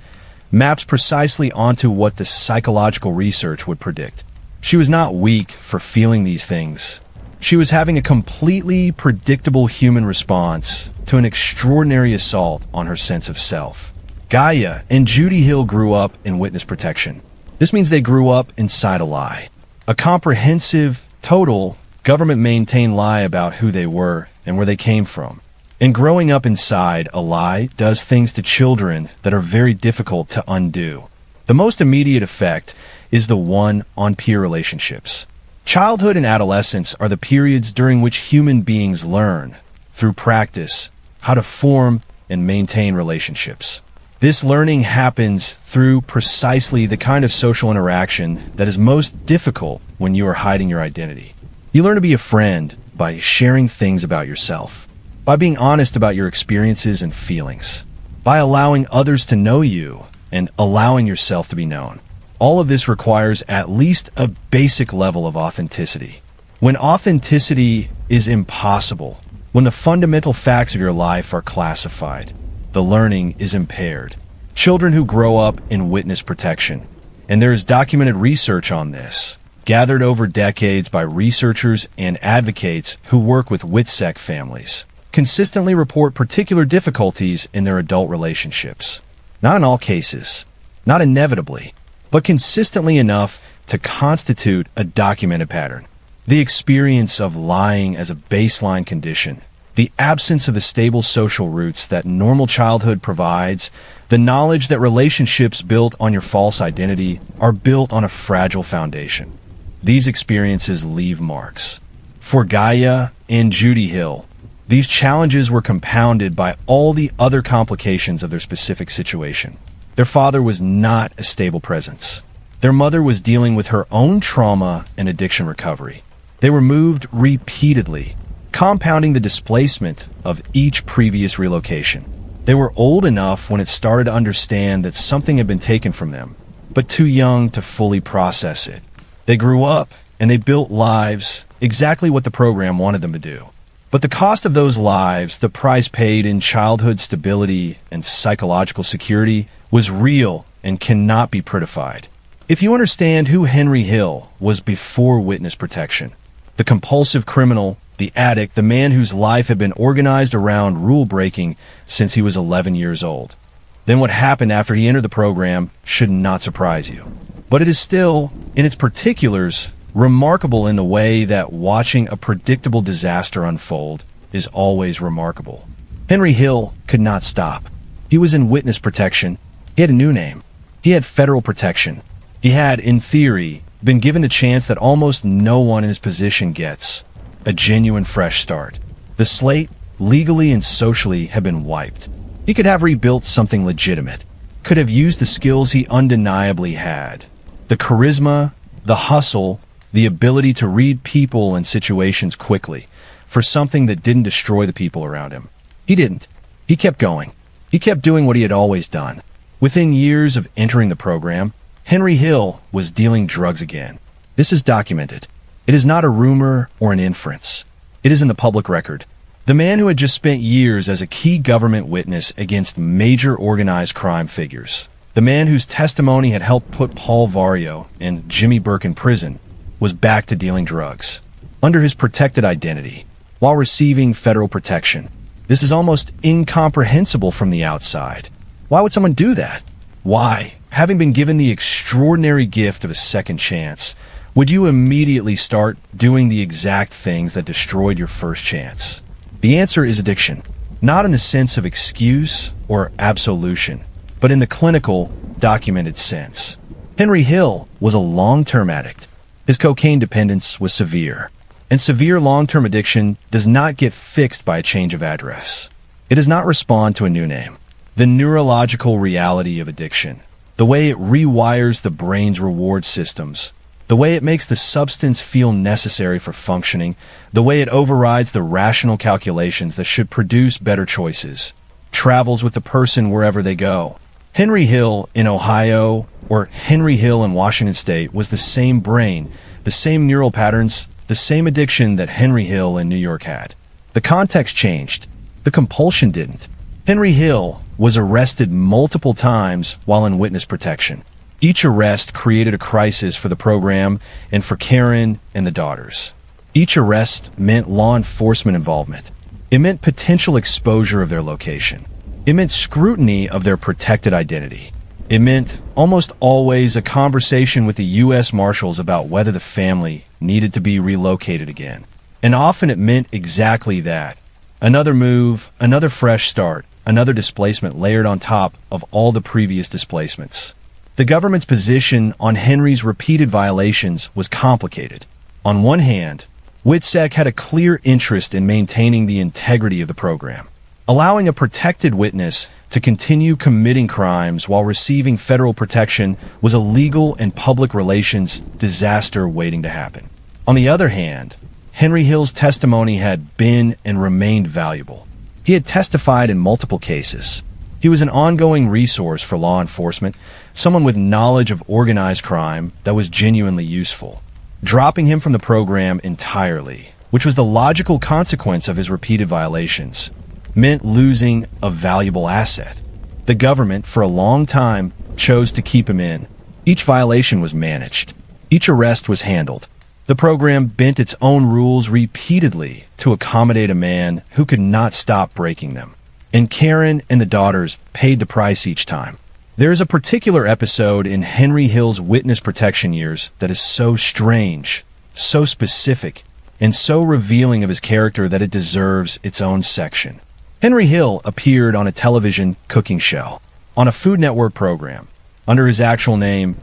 maps precisely onto what the psychological research would predict. She was not weak for feeling these things. She was having a completely predictable human response to an extraordinary assault on her sense of self. Gaia and Judy Hill grew up in witness protection. This means they grew up inside a lie. A comprehensive, total, government-maintained lie about who they were and where they came from. And growing up inside a lie does things to children that are very difficult to undo. The most immediate effect is the one on peer relationships. Childhood and adolescence are the periods during which human beings learn, through practice, how to form and maintain relationships. This learning happens through precisely the kind of social interaction that is most difficult when you are hiding your identity. You learn to be a friend by sharing things about yourself, by being honest about your experiences and feelings, by allowing others to know you and allowing yourself to be known. All of this requires at least a basic level of authenticity. When authenticity is impossible, when the fundamental facts of your life are classified, the learning is impaired. Children who grow up in witness protection, and there is documented research on this, gathered over decades by researchers and advocates who work with WITSEC families, consistently report particular difficulties in their adult relationships. Not in all cases, not inevitably, but consistently enough to constitute a documented pattern. The experience of lying as a baseline condition, the absence of the stable social roots that normal childhood provides, the knowledge that relationships built on your false identity are built on a fragile foundation. These experiences leave marks. For Gaia and Judy Hill, these challenges were compounded by all the other complications of their specific situation. Their father was not a stable presence. Their mother was dealing with her own trauma and addiction recovery. They were moved repeatedly, compounding the displacement of each previous relocation. They were old enough when it started to understand that something had been taken from them, but too young to fully process it. They grew up, and they built lives exactly what the program wanted them to do. But the cost of those lives, the price paid in childhood stability and psychological security, was real and cannot be prettified. If you understand who Henry Hill was before witness protection, the compulsive criminal, the addict, the man whose life had been organized around rule-breaking since he was 11 years old, then what happened after he entered the program should not surprise you. But it is still, in its particulars, remarkable in the way that watching a predictable disaster unfold is always remarkable. Henry Hill could not stop. He was in witness protection. He had a new name. He had federal protection. He had, in theory, been given the chance that almost no one in his position gets: a genuine fresh start. The slate, legally and socially, had been wiped. He could have rebuilt something legitimate, could have used the skills he undeniably had: the charisma, the hustle, the ability to read people and situations quickly, for something that didn't destroy the people around him. He didn't. He kept going. He kept doing what he had always done. Within years of entering the program, Henry Hill was dealing drugs again. This is documented. It is not a rumor or an inference. It is in the public record. The man who had just spent years as a key government witness against major organized crime figures, the man whose testimony had helped put Paul Vario and Jimmy Burke in prison, was back to dealing drugs, under his protected identity, while receiving federal protection. This is almost incomprehensible from the outside. Why would someone do that? Why, having been given the extraordinary gift of a second chance, would you immediately start doing the exact things that destroyed your first chance? The answer is addiction, not in the sense of excuse or absolution, but in the clinical, documented sense. Henry Hill was a long-term addict. His cocaine dependence was severe, and severe long-term addiction does not get fixed by a change of address. It does not respond to a new name. The neurological reality of addiction, the way it rewires the brain's reward systems, the way it makes the substance feel necessary for functioning, the way it overrides the rational calculations that should produce better choices, travels with the person wherever they go. Henry Hill in Ohio or Henry Hill in Washington State was the same brain, the same neural patterns, the same addiction that Henry Hill in New York had. The context changed. The compulsion didn't. Henry Hill was arrested multiple times while in witness protection. Each arrest created a crisis for the program and for Karen and the daughters. Each arrest meant law enforcement involvement. It meant potential exposure of their location. It meant scrutiny of their protected identity. It meant almost always a conversation with the U.S. Marshals about whether the family needed to be relocated again. And often it meant exactly that. Another move, another fresh start, another displacement layered on top of all the previous displacements. The government's position on Henry's repeated violations was complicated. On one hand, WITSEC had a clear interest in maintaining the integrity of the program. Allowing a protected witness to continue committing crimes while receiving federal protection was a legal and public relations disaster waiting to happen. On the other hand, Henry Hill's testimony had been and remained valuable. He had testified in multiple cases. He was an ongoing resource for law enforcement, someone with knowledge of organized crime that was genuinely useful. Dropping him from the program entirely, which was the logical consequence of his repeated violations, meant losing a valuable asset. The government, for a long time, chose to keep him in. Each violation was managed. Each arrest was handled. The program bent its own rules repeatedly to accommodate a man who could not stop breaking them. And Karen and the daughters paid the price each time. There is a particular episode in Henry Hill's witness protection years that is so strange, so specific, and so revealing of his character that it deserves its own section. Henry Hill appeared on a television cooking show, on a Food Network program. Under his actual name,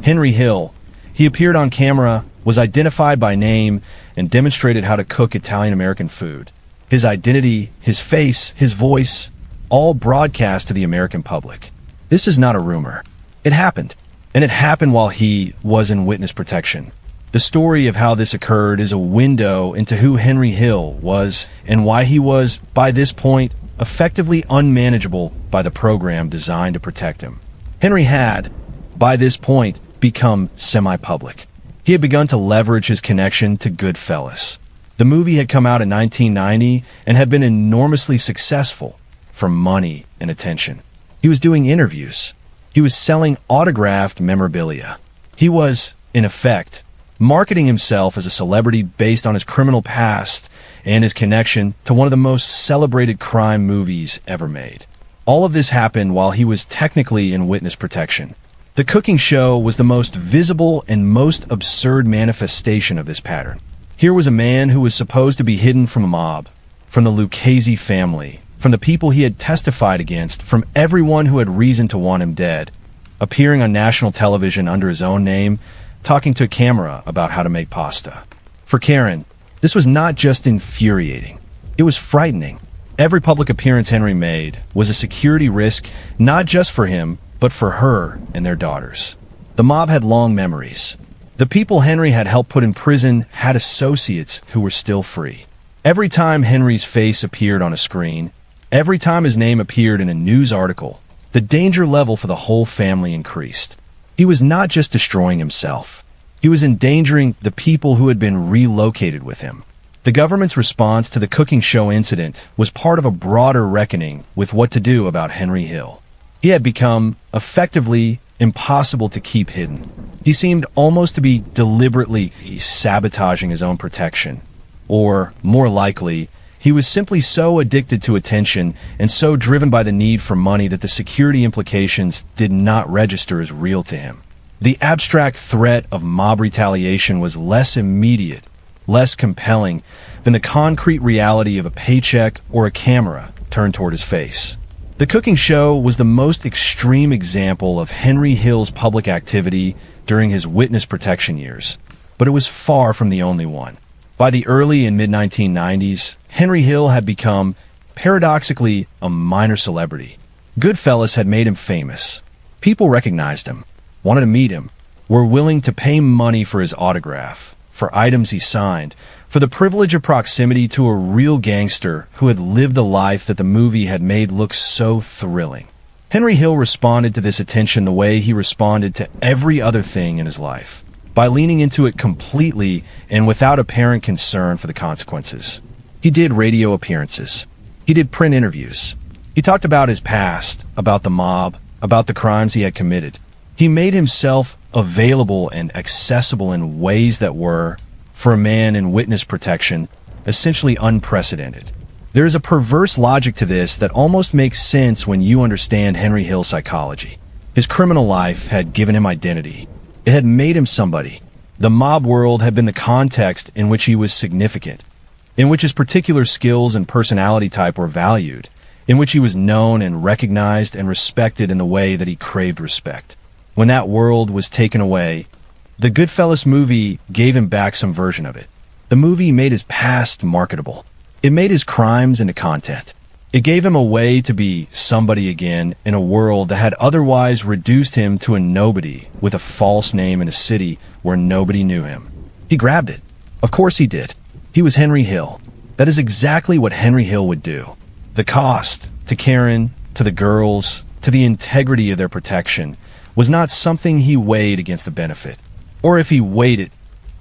Henry Hill, he appeared on camera, was identified by name, and demonstrated how to cook Italian-American food. His identity, his face, his voice, all broadcast to the American public. This is not a rumor. It happened, and it happened while he was in witness protection. The story of how this occurred is a window into who Henry Hill was and why he was, by this point, effectively unmanageable by the program designed to protect him. Henry had, by this point, become semi-public. He had begun to leverage his connection to Goodfellas. The movie had come out in 1990 and had been enormously successful for money and attention. He was doing interviews. He was selling autographed memorabilia. He was, in effect, marketing himself as a celebrity based on his criminal past and his connection to one of the most celebrated crime movies ever made. All of this happened while he was technically in witness protection. The cooking show was the most visible and most absurd manifestation of this pattern. Here was a man who was supposed to be hidden from a mob, from the Lucchese family, from the people he had testified against, from everyone who had reason to want him dead, appearing on national television under his own name, talking to a camera about how to make pasta. For Karen, this was not just infuriating, it was frightening. Every public appearance Henry made was a security risk, not just for him, but for her and their daughters. The mob had long memories. The people Henry had helped put in prison had associates who were still free. Every time Henry's face appeared on a screen, every time his name appeared in a news article, the danger level for the whole family increased. He was not just destroying himself. He was endangering the people who had been relocated with him. The government's response to the cooking show incident was part of a broader reckoning with what to do about Henry Hill. He had become, effectively, impossible to keep hidden. He seemed almost to be deliberately sabotaging his own protection. Or, more likely, he was simply so addicted to attention and so driven by the need for money that the security implications did not register as real to him. The abstract threat of mob retaliation was less immediate, less compelling than the concrete reality of a paycheck or a camera turned toward his face. The cooking show was the most extreme example of Henry Hill's public activity during his witness protection years, but it was far from the only one. By the early and mid-1990s, Henry Hill had become, paradoxically, a minor celebrity. Goodfellas had made him famous. People recognized him, wanted to meet him, were willing to pay money for his autograph, for items he signed, for the privilege of proximity to a real gangster who had lived the life that the movie had made look so thrilling. Henry Hill responded to this attention the way he responded to every other thing in his life, by leaning into it completely and without apparent concern for the consequences. He did radio appearances. He did print interviews. He talked about his past, about the mob, about the crimes he had committed. He made himself available and accessible in ways that were, for a man in witness protection, essentially unprecedented. There is a perverse logic to this that almost makes sense when you understand Henry Hill's psychology. His criminal life had given him identity. It had made him somebody. The mob world had been the context in which he was significant, in which his particular skills and personality type were valued, in which he was known and recognized and respected in the way that he craved respect. When that world was taken away, the Goodfellas movie gave him back some version of it. The movie made his past marketable. It made his crimes into content. It gave him a way to be somebody again in a world that had otherwise reduced him to a nobody with a false name in a city where nobody knew him. He grabbed it. Of course he did. He was Henry Hill. That is exactly what Henry Hill would do. The cost, to Karen, to the girls, to the integrity of their protection, was not something he weighed against the benefit. Or if he weighed it,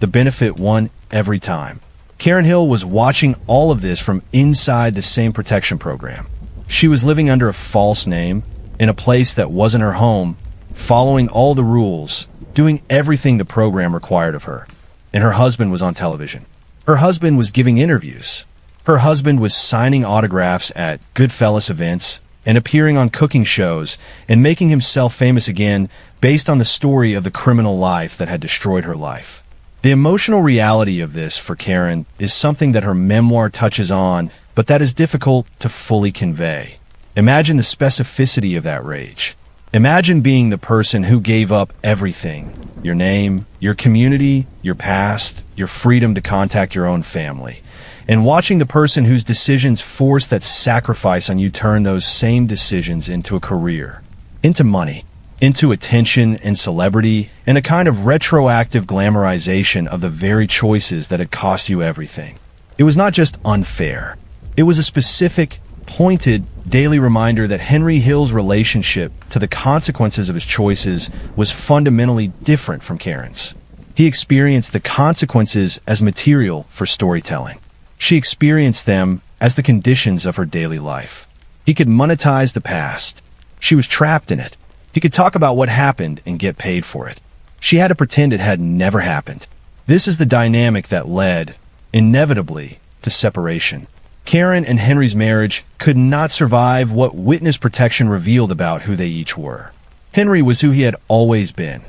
the benefit won every time. Karen Hill was watching all of this from inside the same protection program. She was living under a false name, in a place that wasn't her home, following all the rules, doing everything the program required of her. and her husband was on television. Her husband was giving interviews. Her husband was signing autographs at Goodfellas events and appearing on cooking shows and making himself famous again based on the story of the criminal life that had destroyed her life. The emotional reality of this for Karen is something that her memoir touches on, but that is difficult to fully convey. Imagine the specificity of that rage. Imagine being the person who gave up everything: your name, your community, your past, your freedom to contact your own family, and watching the person whose decisions forced that sacrifice on you turn those same decisions into a career, into money, into attention and celebrity, and a kind of retroactive glamorization of the very choices that had cost you everything. It was not just unfair. It was a specific, pointed, daily reminder that Henry Hill's relationship to the consequences of his choices was fundamentally different from Karen's. He experienced the consequences as material for storytelling. She experienced them as the conditions of her daily life. He could monetize the past. She was trapped in it. He could talk about what happened and get paid for it. She had to pretend it had never happened. This is the dynamic that led, inevitably, to separation. Karen and Henry's marriage could not survive what witness protection revealed about who they each were. Henry was who he had always been,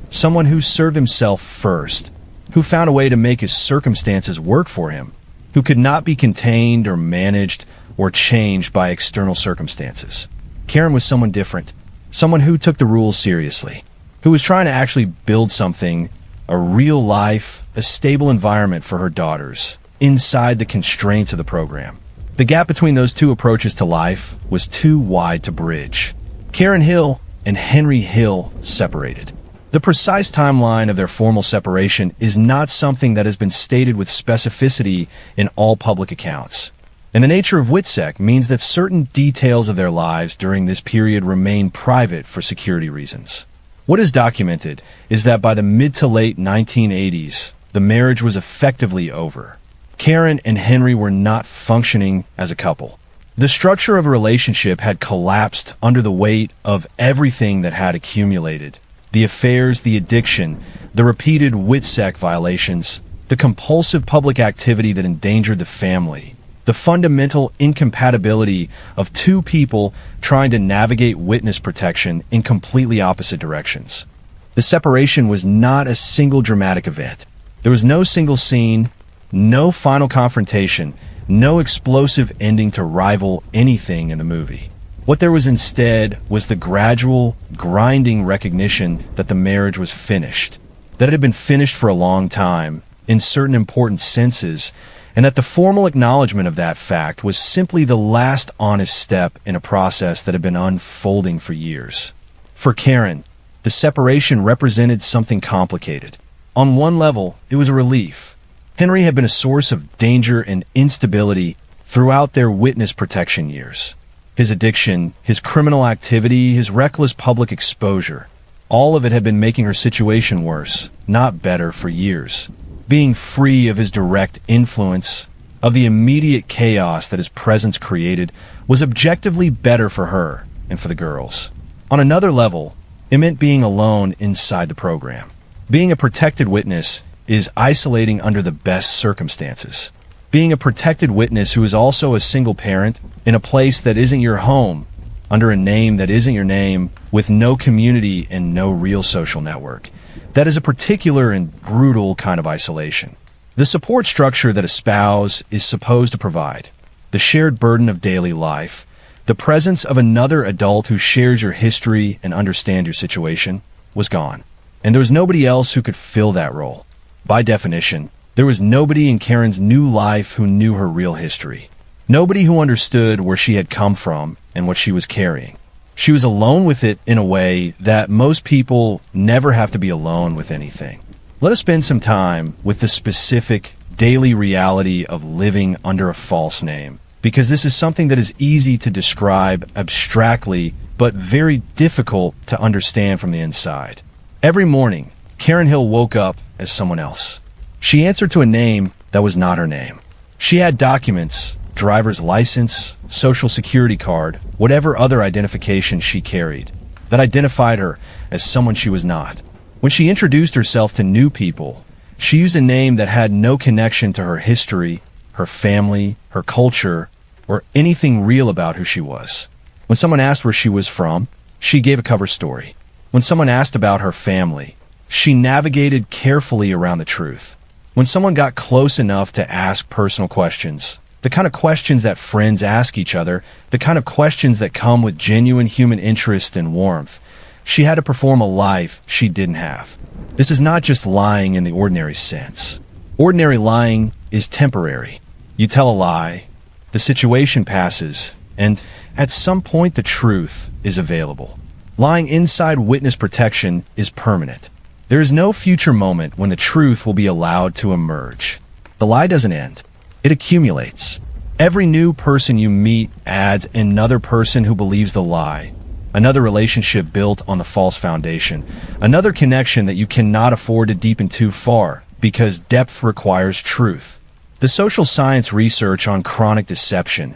someone who served himself first, who found a way to make his circumstances work for him, who could not be contained or managed or changed by external circumstances. Karen was someone different, someone who took the rules seriously, who was trying to actually build something, a real life, a stable environment for her daughters, inside the constraints of the program. The gap between those two approaches to life was too wide to bridge. Karen Hill and Henry Hill separated. The precise timeline of their formal separation is not something that has been stated with specificity in all public accounts. And the nature of WITSEC means that certain details of their lives during this period remain private for security reasons. What is documented is that by the mid to late 1980s, the marriage was effectively over. Karen and Henry were not functioning as a couple. The structure of a relationship had collapsed under the weight of everything that had accumulated. The affairs, the addiction, the repeated WITSEC violations, the compulsive public activity that endangered the family, the fundamental incompatibility of two people trying to navigate witness protection in completely opposite directions. The separation was not a single dramatic event. There was no single scene, no final confrontation, no explosive ending to rival anything in the movie. What there was instead was the gradual, grinding recognition that the marriage was finished, that it had been finished for a long time, in certain important senses, and that the formal acknowledgement of that fact was simply the last honest step in a process that had been unfolding for years. For Karen, the separation represented something complicated. On one level, it was a relief. Henry had been a source of danger and instability throughout their witness protection years. His addiction, his criminal activity, his reckless public exposure, all of it had been making her situation worse, not better, for years. Being free of his direct influence, of the immediate chaos that his presence created, was objectively better for her and for the girls. On another level, it meant being alone inside the program. Being a protected witness is isolating under the best circumstances. Being a protected witness who is also a single parent in a place that isn't your home, under a name that isn't your name, with no community and no real social network. That is a particular and brutal kind of isolation. The support structure that a spouse is supposed to provide, the shared burden of daily life, the presence of another adult who shares your history and understands your situation, was gone. And there was nobody else who could fill that role. By definition, there was nobody in Karen's new life who knew her real history. Nobody who understood where she had come from and what she was carrying. She was alone with it in a way that most people never have to be alone with anything. Let us spend some time with the specific daily reality of living under a false name, because this is something that is easy to describe abstractly, but very difficult to understand from the inside. Every morning, Karen Hill woke up as someone else. She answered to a name that was not her name. She had documents, driver's license, social security card, whatever other identification she carried, that identified her as someone she was not. When she introduced herself to new people, She used a name that had no connection to her history, her family, her culture, or anything real about who she was. When someone asked where she was from, she gave a cover story. When someone asked about her family, she navigated carefully around the truth. When someone got close enough to ask personal questions, the kind of questions that friends ask each other, the kind of questions that come with genuine human interest and warmth, she had to perform a life she didn't have. This is not just lying in the ordinary sense. Ordinary lying is temporary. You tell a lie, the situation passes, and at some point the truth is available. Lying inside witness protection is permanent. There is no future moment when the truth will be allowed to emerge. The lie doesn't end. It accumulates. Every new person you meet adds another person who believes the lie, another relationship built on the false foundation, another connection that you cannot afford to deepen too far because depth requires truth. The social science research on chronic deception,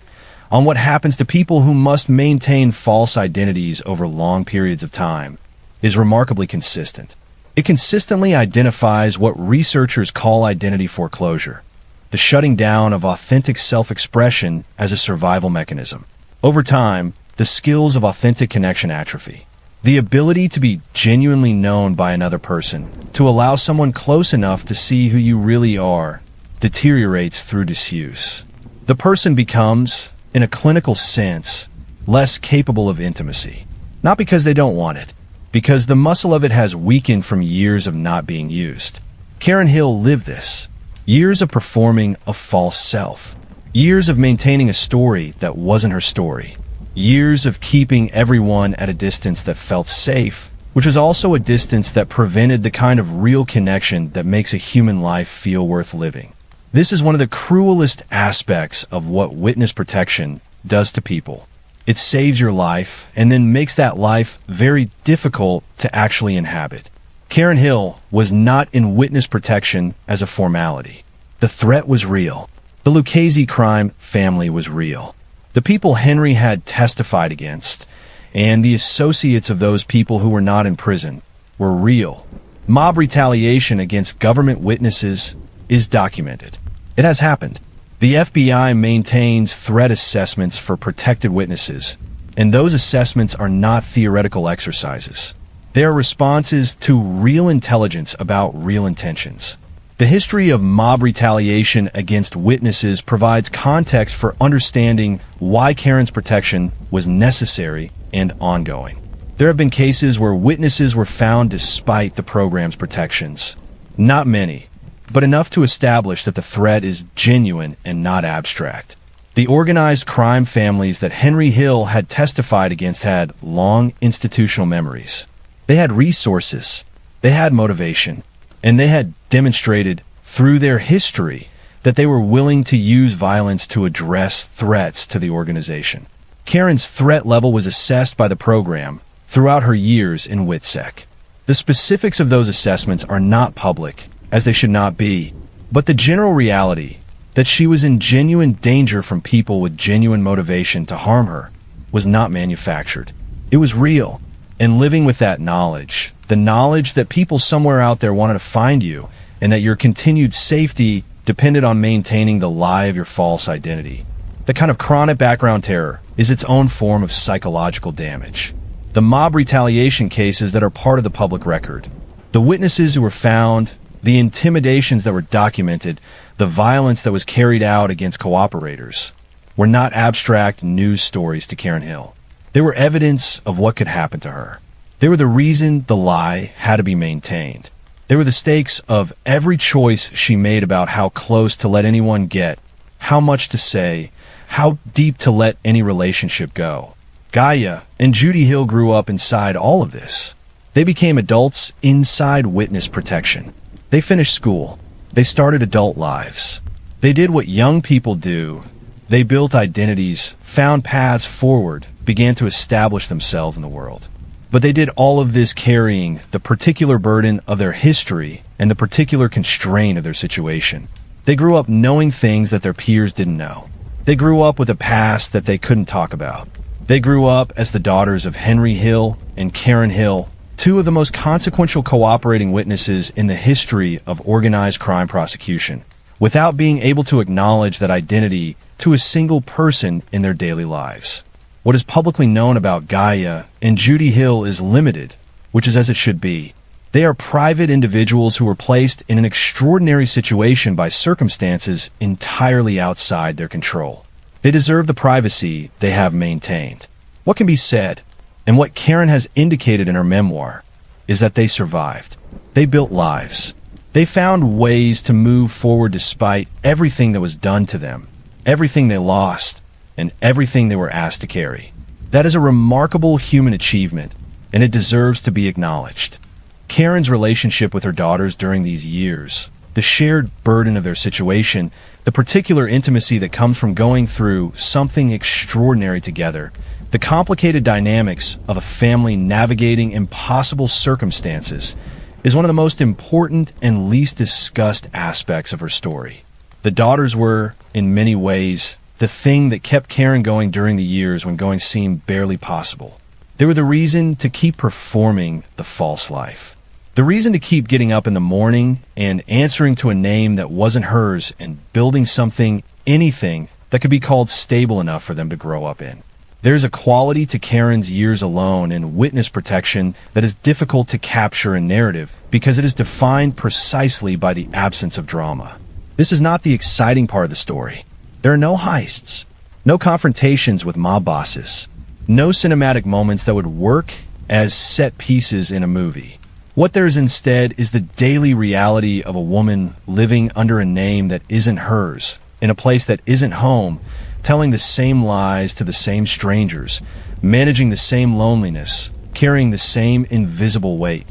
on what happens to people who must maintain false identities over long periods of time, is remarkably consistent. It consistently identifies what researchers call identity foreclosure, the shutting down of authentic self-expression as a survival mechanism. Over time, the skills of authentic connection atrophy. The ability to be genuinely known by another person, to allow someone close enough to see who you really are, deteriorates through disuse. The person becomes, in a clinical sense, less capable of intimacy. Not because they don't want it, because the muscle of it has weakened from years of not being used. Karen Hill lived this. Years of performing a false self. Years of maintaining a story that wasn't her story. Years of keeping everyone at a distance that felt safe, which was also a distance that prevented the kind of real connection that makes a human life feel worth living. This is one of the cruelest aspects of what witness protection does to people. It saves your life and then makes that life very difficult to actually inhabit. Karen Hill was not in witness protection as a formality. The threat was real. The Lucchese crime family was real. The people Henry had testified against, and the associates of those people who were not in prison, were real. Mob retaliation against government witnesses is documented. It has happened. The FBI maintains threat assessments for protected witnesses, and those assessments are not theoretical exercises. They are responses to real intelligence about real intentions. The history of mob retaliation against witnesses provides context for understanding why Karen's protection was necessary and ongoing. There have been cases where witnesses were found despite the program's protections. Not many, but enough to establish that the threat is genuine and not abstract. The organized crime families that Henry Hill had testified against had long institutional memories. They had resources, they had motivation, and they had demonstrated through their history that they were willing to use violence to address threats to the organization. Karen's threat level was assessed by the program throughout her years in WITSEC. The specifics of those assessments are not public, as they should not be, but the general reality that she was in genuine danger from people with genuine motivation to harm her was not manufactured. It was real, and living with that knowledge, the knowledge that people somewhere out there wanted to find you, and that your continued safety depended on maintaining the lie of your false identity. The kind of chronic background terror is its own form of psychological damage. The mob retaliation cases that are part of the public record, the witnesses who were found, the intimidations that were documented, the violence that was carried out against cooperators, were not abstract news stories to Karen Hill. They were evidence of what could happen to her. They were the reason the lie had to be maintained. They were the stakes of every choice she made about how close to let anyone get, how much to say, how deep to let any relationship go. Gaia and Judy Hill grew up inside all of this. They became adults inside witness protection. They finished school. They started adult lives. They did what young people do. They built identities, found paths forward, began to establish themselves in the world. But they did all of this carrying the particular burden of their history and the particular constraint of their situation. They grew up knowing things that their peers didn't know. They grew up with a past that they couldn't talk about. They grew up as the daughters of Henry Hill and Karen Hill, two of the most consequential cooperating witnesses in the history of organized crime prosecution, without being able to acknowledge that identity to a single person in their daily lives. What is publicly known about Gaia and Judy Hill is limited, which is as it should be. They are private individuals who were placed in an extraordinary situation by circumstances entirely outside their control. They deserve the privacy they have maintained. What can be said, and what Karen has indicated in her memoir, is that they survived. They built lives. They found ways to move forward despite everything that was done to them, everything they lost, and everything they were asked to carry. That is a remarkable human achievement, and it deserves to be acknowledged. Karen's relationship with her daughters during these years, the shared burden of their situation, the particular intimacy that comes from going through something extraordinary together, the complicated dynamics of a family navigating impossible circumstances, is one of the most important and least discussed aspects of her story. The daughters were, in many ways, the thing that kept Karen going during the years when going seemed barely possible. They were the reason to keep performing the false life. The reason to keep getting up in the morning and answering to a name that wasn't hers and building something, anything, that could be called stable enough for them to grow up in. There's a quality to Karen's years alone in witness protection that is difficult to capture in narrative because it is defined precisely by the absence of drama. This is not the exciting part of the story. There are no heists, no confrontations with mob bosses, no cinematic moments that would work as set pieces in a movie. What there is instead is the daily reality of a woman living under a name that isn't hers, in a place that isn't home, telling the same lies to the same strangers, managing the same loneliness, carrying the same invisible weight,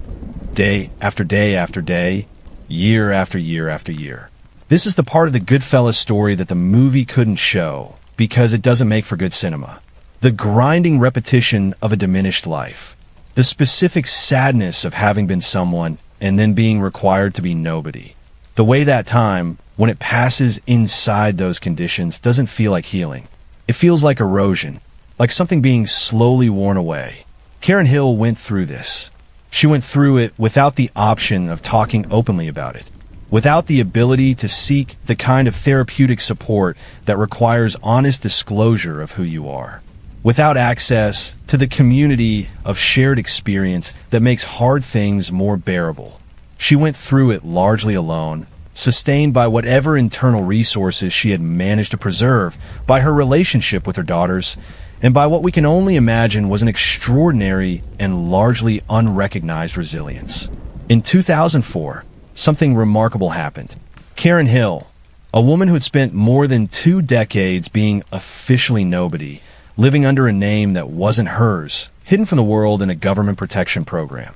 day after day after day, year after year after year. This is the part of the Goodfellas story that the movie couldn't show because it doesn't make for good cinema. The grinding repetition of a diminished life. The specific sadness of having been someone and then being required to be nobody. The way that time, when it passes inside those conditions, doesn't feel like healing. It feels like erosion, like something being slowly worn away. Karen Hill went through this. She went through it without the option of talking openly about it, without the ability to seek the kind of therapeutic support that requires honest disclosure of who you are, without access to the community of shared experience that makes hard things more bearable. She went through it largely alone, sustained by whatever internal resources she had managed to preserve, by her relationship with her daughters, and by what we can only imagine was an extraordinary and largely unrecognized resilience. In 2004, something remarkable happened. Karen Hill, a woman who had spent more than 2 decades being officially nobody, living under a name that wasn't hers, hidden from the world in a government protection program,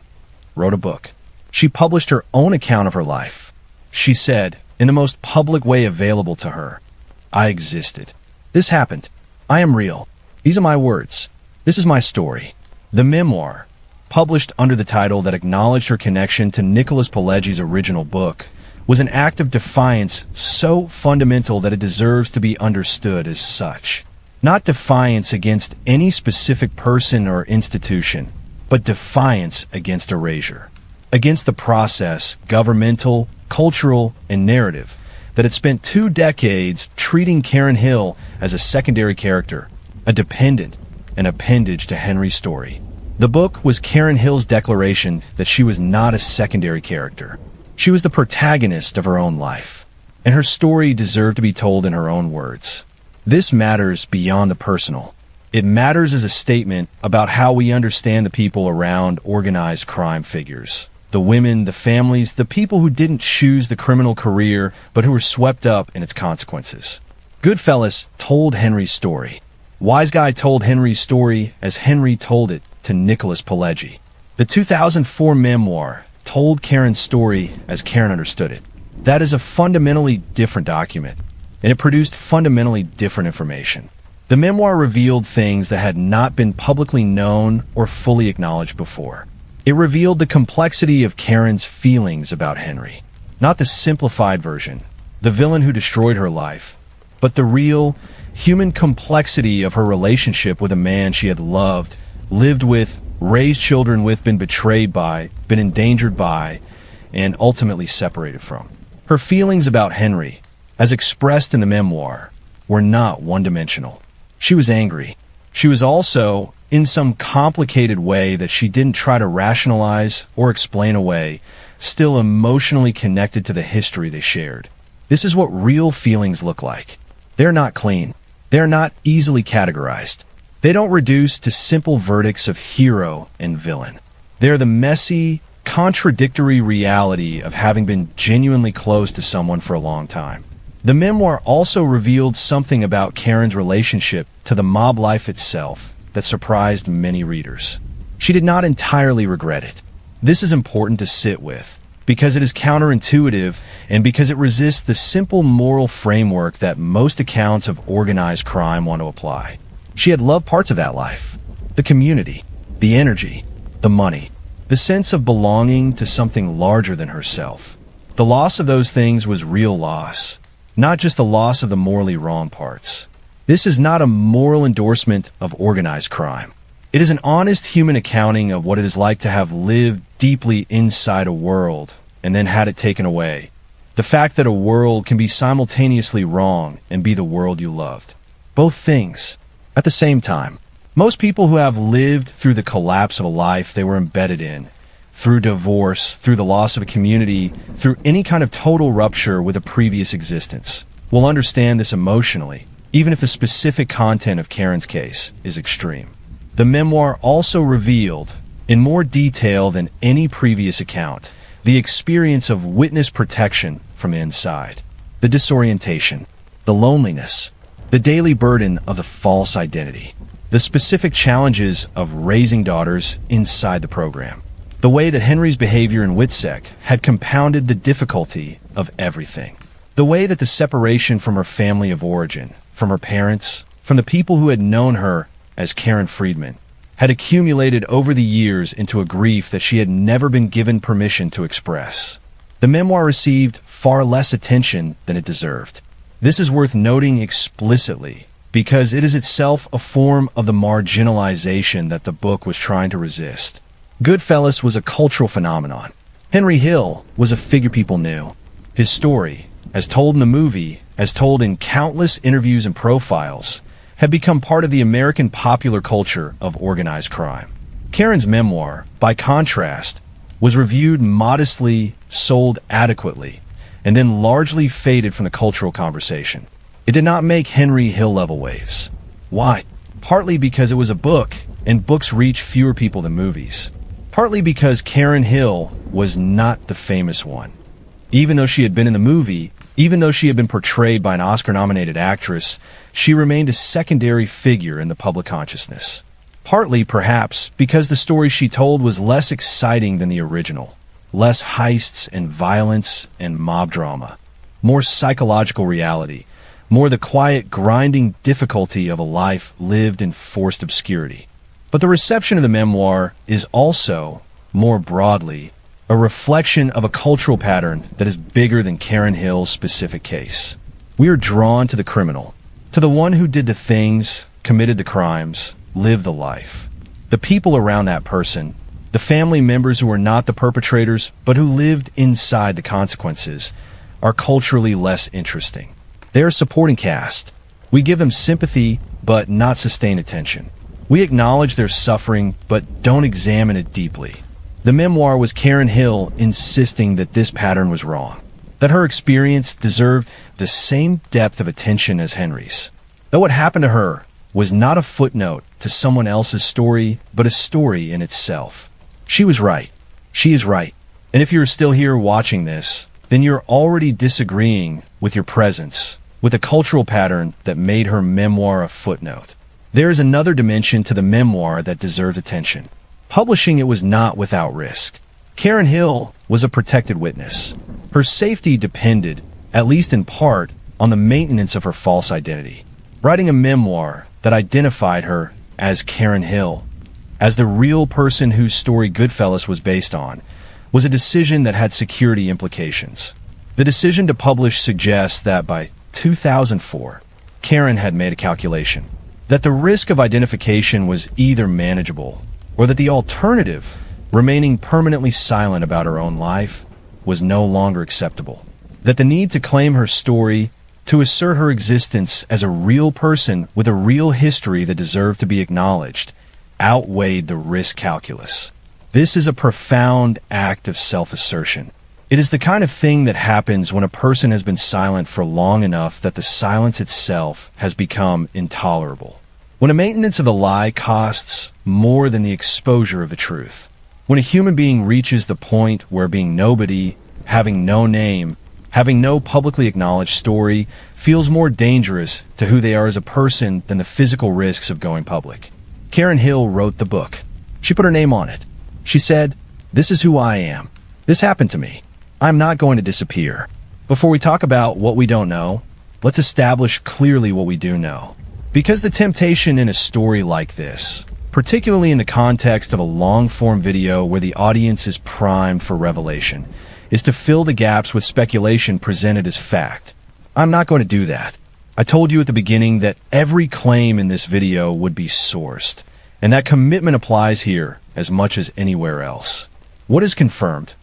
wrote a book. She published her own account of her life. She said, in the most public way available to her, "I existed. This happened. I am real. These are my words. This is my story." The memoir, published under the title that acknowledged her connection to Nicholas Pileggi's original book, was an act of defiance so fundamental that it deserves to be understood as such. Not defiance against any specific person or institution, but defiance against erasure, against the process, governmental, cultural, and narrative, that had spent 2 decades treating Karen Hill as a secondary character, a dependent, an appendage to Henry's story. The book was Karen Hill's declaration that she was not a secondary character. She was the protagonist of her own life, and her story deserved to be told in her own words. This matters beyond the personal. It matters as a statement about how we understand the people around organized crime figures. The women, the families, the people who didn't choose the criminal career, but who were swept up in its consequences. Goodfellas told Henry's story. Wise Guy told Henry's story as Henry told it to Nicholas Pileggi. The 2004 memoir told Karen's story as Karen understood it. That is a fundamentally different document, and it produced fundamentally different information. The memoir revealed things that had not been publicly known or fully acknowledged before. It revealed the complexity of Karen's feelings about Henry. Not the simplified version, the villain who destroyed her life, but the real, human complexity of her relationship with a man she had loved, lived with, raised children with, been betrayed by, been endangered by, and ultimately separated from. Her feelings about Henry, as expressed in the memoir, were not one-dimensional. She was angry. She was also, in some complicated way that she didn't try to rationalize or explain away, still emotionally connected to the history they shared. This is what real feelings look like. They're not clean. They're not easily categorized. They don't reduce to simple verdicts of hero and villain. They're the messy, contradictory reality of having been genuinely close to someone for a long time. The memoir also revealed something about Karen's relationship to the mob life itself that surprised many readers. She did not entirely regret it. This is important to sit with, because it is counterintuitive and because it resists the simple moral framework that most accounts of organized crime want to apply. She had loved parts of that life: the community, the energy, the money, the sense of belonging to something larger than herself. The loss of those things was real loss, not just the loss of the morally wrong parts. This is not a moral endorsement of organized crime. It is an honest human accounting of what it is like to have lived deeply inside a world and then had it taken away. The fact that a world can be simultaneously wrong and be the world you loved. Both things at the same time. Most people who have lived through the collapse of a life they were embedded in, through divorce, through the loss of a community, through any kind of total rupture with a previous existence, will understand this emotionally, even if the specific content of Karen's case is extreme. The memoir also revealed, in more detail than any previous account, the experience of witness protection from inside, the disorientation, the loneliness, the daily burden of the false identity, the specific challenges of raising daughters inside the program, the way that Henry's behavior in Witsec had compounded the difficulty of everything, the way that the separation from her family of origin, from her parents, from the people who had known her as Karen Friedman, had accumulated over the years into a grief that she had never been given permission to express. The memoir received far less attention than it deserved. This is worth noting explicitly, because it is itself a form of the marginalization that the book was trying to resist. Goodfellas was a cultural phenomenon. Henry Hill was a figure people knew. His story, as told in the movie, as told in countless interviews and profiles, had become part of the American popular culture of organized crime. Karen's memoir, by contrast, was reviewed modestly, sold adequately, and then largely faded from the cultural conversation. It did not make Henry Hill-level waves. Why? Partly because it was a book, and books reach fewer people than movies. Partly because Karen Hill was not the famous one. Even though she had been in the movie, even though she had been portrayed by an Oscar-nominated actress, she remained a secondary figure in the public consciousness. Partly, perhaps, because the story she told was less exciting than the original. Less heists and violence and mob drama. More psychological reality. More the quiet, grinding difficulty of a life lived in forced obscurity. But the reception of the memoir is also, more broadly, a reflection of a cultural pattern that is bigger than Karen Hill's specific case. We are drawn to the criminal, to the one who did the things, committed the crimes, lived the life. The people around that person, the family members who are not the perpetrators, but who lived inside the consequences, are culturally less interesting. They are a supporting cast. We give them sympathy, but not sustained attention. We acknowledge their suffering, but don't examine it deeply. The memoir was Karen Hill insisting that this pattern was wrong, that her experience deserved the same depth of attention as Henry's. That what happened to her was not a footnote to someone else's story, but a story in itself. She was right. She is right. And if you're still here watching this, then you're already disagreeing with your presence, with a cultural pattern that made her memoir a footnote. There is another dimension to the memoir that deserves attention. Publishing it was not without risk. Karen Hill was a protected witness. Her safety depended, at least in part, on the maintenance of her false identity. Writing a memoir that identified her as Karen Hill, as the real person whose story Goodfellas was based on, was a decision that had security implications. The decision to publish suggests that by 2004, Karen had made a calculation that the risk of identification was either manageable or that the alternative, remaining permanently silent about her own life, was no longer acceptable. That the need to claim her story, to assert her existence as a real person with a real history that deserved to be acknowledged, outweighed the risk calculus. This is a profound act of self-assertion. It is the kind of thing that happens when a person has been silent for long enough that the silence itself has become intolerable. When a maintenance of a lie costs more than the exposure of the truth. When a human being reaches the point where being nobody, having no name, having no publicly acknowledged story, feels more dangerous to who they are as a person than the physical risks of going public. Karen Hill wrote the book. She put her name on it. She said, "This is who I am. This happened to me. I'm not going to disappear." Before we talk about what we don't know, let's establish clearly what we do know. Because the temptation in a story like this, particularly in the context of a long-form video where the audience is primed for revelation, is to fill the gaps with speculation presented as fact. I'm not going to do that. I told you at the beginning that every claim in this video would be sourced, and that commitment applies here as much as anywhere else. What is confirmed?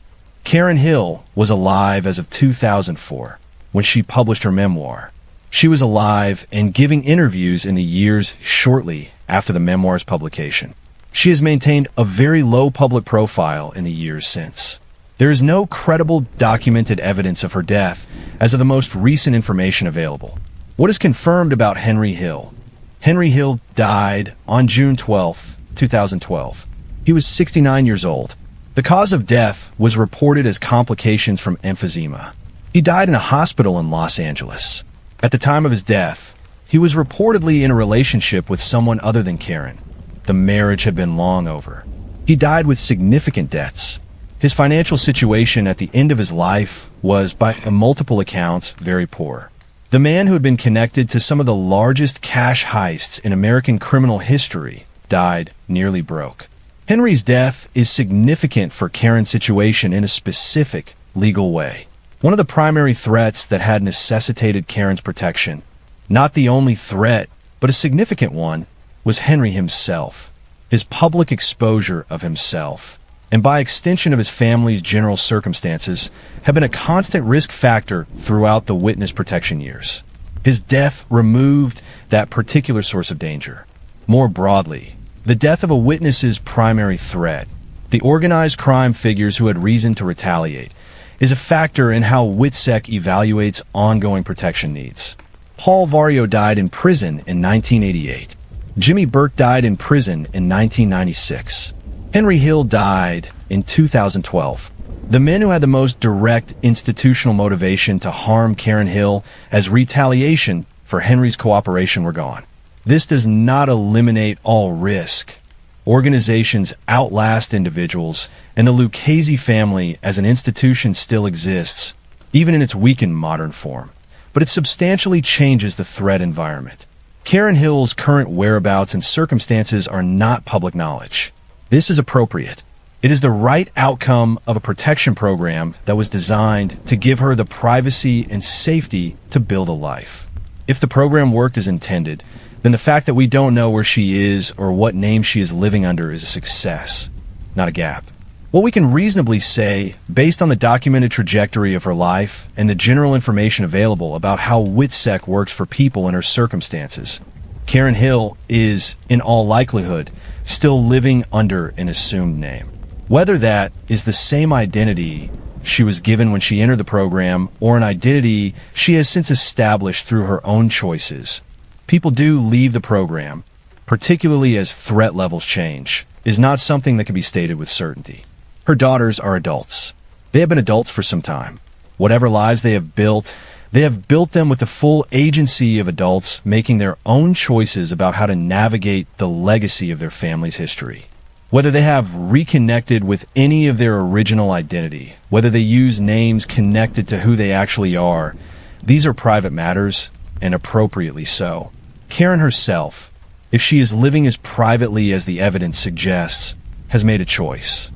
Karen Hill was alive as of 2004, when she published her memoir. She was alive and giving interviews in the years shortly after the memoir's publication. She has maintained a very low public profile in the years since. There is no credible documented evidence of her death as of the most recent information available. What is confirmed about Henry Hill? Henry Hill died on June 12, 2012. He was 69 years old. The cause of death was reported as complications from emphysema. He died in a hospital in Los Angeles. At the time of his death, he was reportedly in a relationship with someone other than Karen. The marriage had been long over. He died with significant debts. His financial situation at the end of his life was, by multiple accounts, very poor. The man who had been connected to some of the largest cash heists in American criminal history died nearly broke. Henry's death is significant for Karen's situation in a specific legal way. One of the primary threats that had necessitated Karen's protection, not the only threat, but a significant one, was Henry himself. His public exposure of himself, and by extension of his family's general circumstances, have been a constant risk factor throughout the witness protection years. His death removed that particular source of danger. More broadly, the death of a witness's primary threat, the organized crime figures who had reason to retaliate, is a factor in how WITSEC evaluates ongoing protection needs. Paul Vario died in prison in 1988. Jimmy Burke died in prison in 1996. Henry Hill died in 2012. The men who had the most direct institutional motivation to harm Karen Hill as retaliation for Henry's cooperation were gone. This does not eliminate all risk. Organizations outlast individuals, and the Lucchese family as an institution still exists, even in its weakened modern form. But it substantially changes the threat environment. Karen Hill's current whereabouts and circumstances are not public knowledge. This is appropriate. It is the right outcome of a protection program that was designed to give her the privacy and safety to build a life. If the program worked as intended, then the fact that we don't know where she is or what name she is living under is a success, not a gap. What we can reasonably say, based on the documented trajectory of her life and the general information available about how WITSEC works for people in her circumstances, Karen Hill is, in all likelihood, still living under an assumed name. Whether that is the same identity she was given when she entered the program or an identity she has since established through her own choices. People do leave the program, particularly as threat levels change, is not something that can be stated with certainty. Her daughters are adults. They have been adults for some time. Whatever lives they have built them with the full agency of adults making their own choices about how to navigate the legacy of their family's history. Whether they have reconnected with any of their original identity, whether they use names connected to who they actually are, these are private matters, and appropriately so. Karen herself, if she is living as privately as the evidence suggests, has made a choice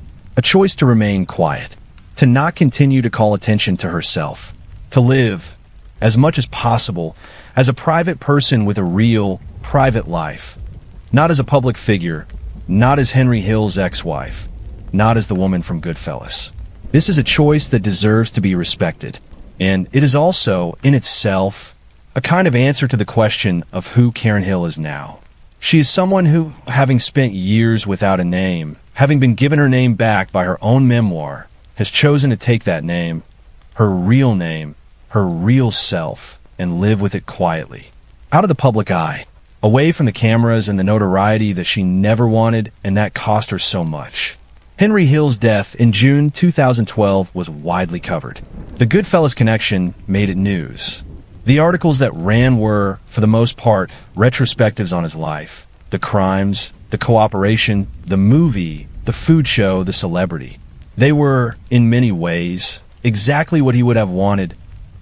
to remain quiet, to not continue to call attention to herself, to live, as much as possible, as a private person with a real, private life, not as a public figure not as Henry Hill's ex-wife, not as the woman from Goodfellas. This is a choice that deserves to be respected, and it is also, in itself, a kind of answer to the question of who Karen Hill is now. She is someone who, having spent years without a name, having been given her name back by her own memoir, has chosen to take that name, her real name, her real self, and live with it quietly, out of the public eye, away from the cameras and the notoriety that she never wanted and that cost her so much. Henry Hill's death in June 2012 was widely covered. The Goodfellas connection made it news. The articles that ran were, for the most part, retrospectives on his life, the crimes, the cooperation, the movie, the food show, the celebrity. They were, in many ways, exactly what he would have wanted: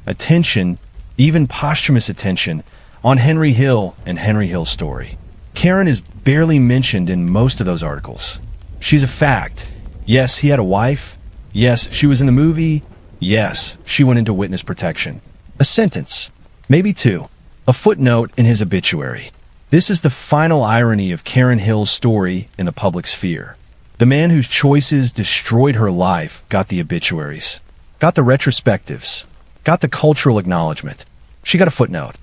attention, even posthumous attention, on Henry Hill and Henry Hill's story. Karen is barely mentioned in most of those articles. She's a fact. Yes, he had a wife. Yes, she was in the movie. Yes, she went into witness protection. A sentence, maybe two, a footnote in his obituary. This is the final irony of Karen Hill's story in the public sphere. The man whose choices destroyed her life got the obituaries, got the retrospectives, got the cultural acknowledgement. She got a footnote.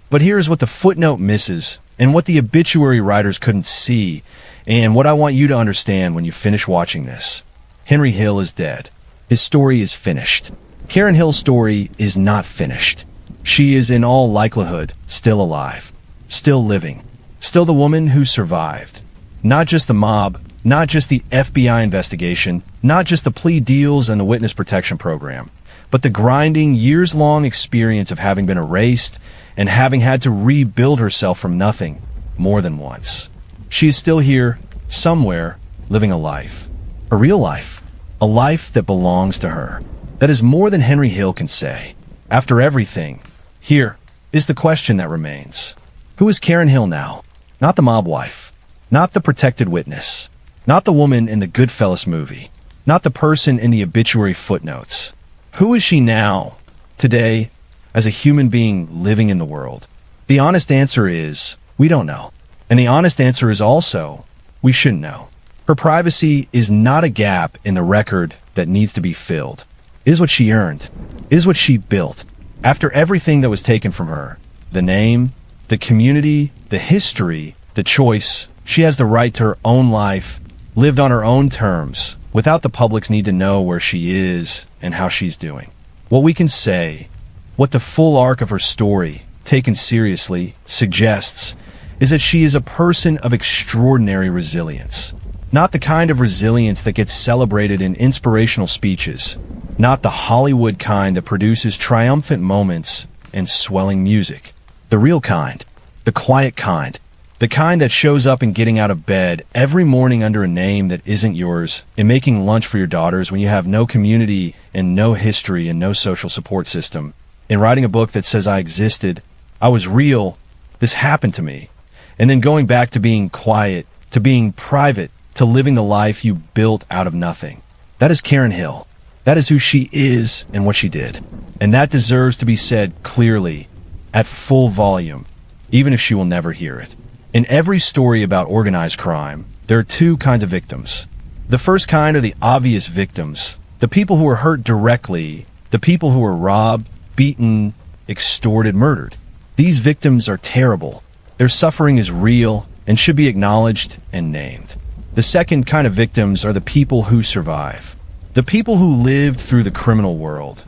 But here's what the footnote misses, and what the obituary writers couldn't see, and what I want you to understand when you finish watching this. Henry Hill is dead. His story is finished. Karen Hill's story is not finished. She is in all likelihood still alive, still living, still the woman who survived. Not just the mob, not just the FBI investigation, not just the plea deals and the witness protection program, but the grinding, years-long experience of having been erased and having had to rebuild herself from nothing more than once. She is still here, somewhere, living a life. A real life. A life that belongs to her. That is more than Henry Hill can say. After everything, here is the question that remains. Who is Karen Hill now? Not the mob wife. Not the protected witness. Not the woman in the Goodfellas movie. Not the person in the obituary footnotes. Who is she now, today, as a human being living in the world? The honest answer is, we don't know. And the honest answer is also, we shouldn't know. Her privacy is not a gap in the record that needs to be filled. It is what she earned. It is what she built. After everything that was taken from her, the name, the community, the history, the choice, she has the right to her own life, lived on her own terms, without the public's need to know where she is and how she's doing. What we can say, what the full arc of her story, taken seriously, suggests, is that she is a person of extraordinary resilience. Not the kind of resilience that gets celebrated in inspirational speeches, not the Hollywood kind that produces triumphant moments and swelling music. The real kind, the quiet kind, the kind that shows up in getting out of bed every morning under a name that isn't yours, in making lunch for your daughters when you have no community and no history and no social support system, in writing a book that says I existed, I was real, this happened to me, and then going back to being quiet, to being private, to living the life you built out of nothing. That is Karen Hill. That is who she is and what she did. And that deserves to be said clearly, at full volume, even if she will never hear it. In every story about organized crime, there are two kinds of victims. The first kind are the obvious victims, the people who are hurt directly, the people who are robbed, beaten, extorted, murdered. These victims are terrible. Their suffering is real and should be acknowledged and named. The second kind of victims are the people who survive. The people who lived through the criminal world,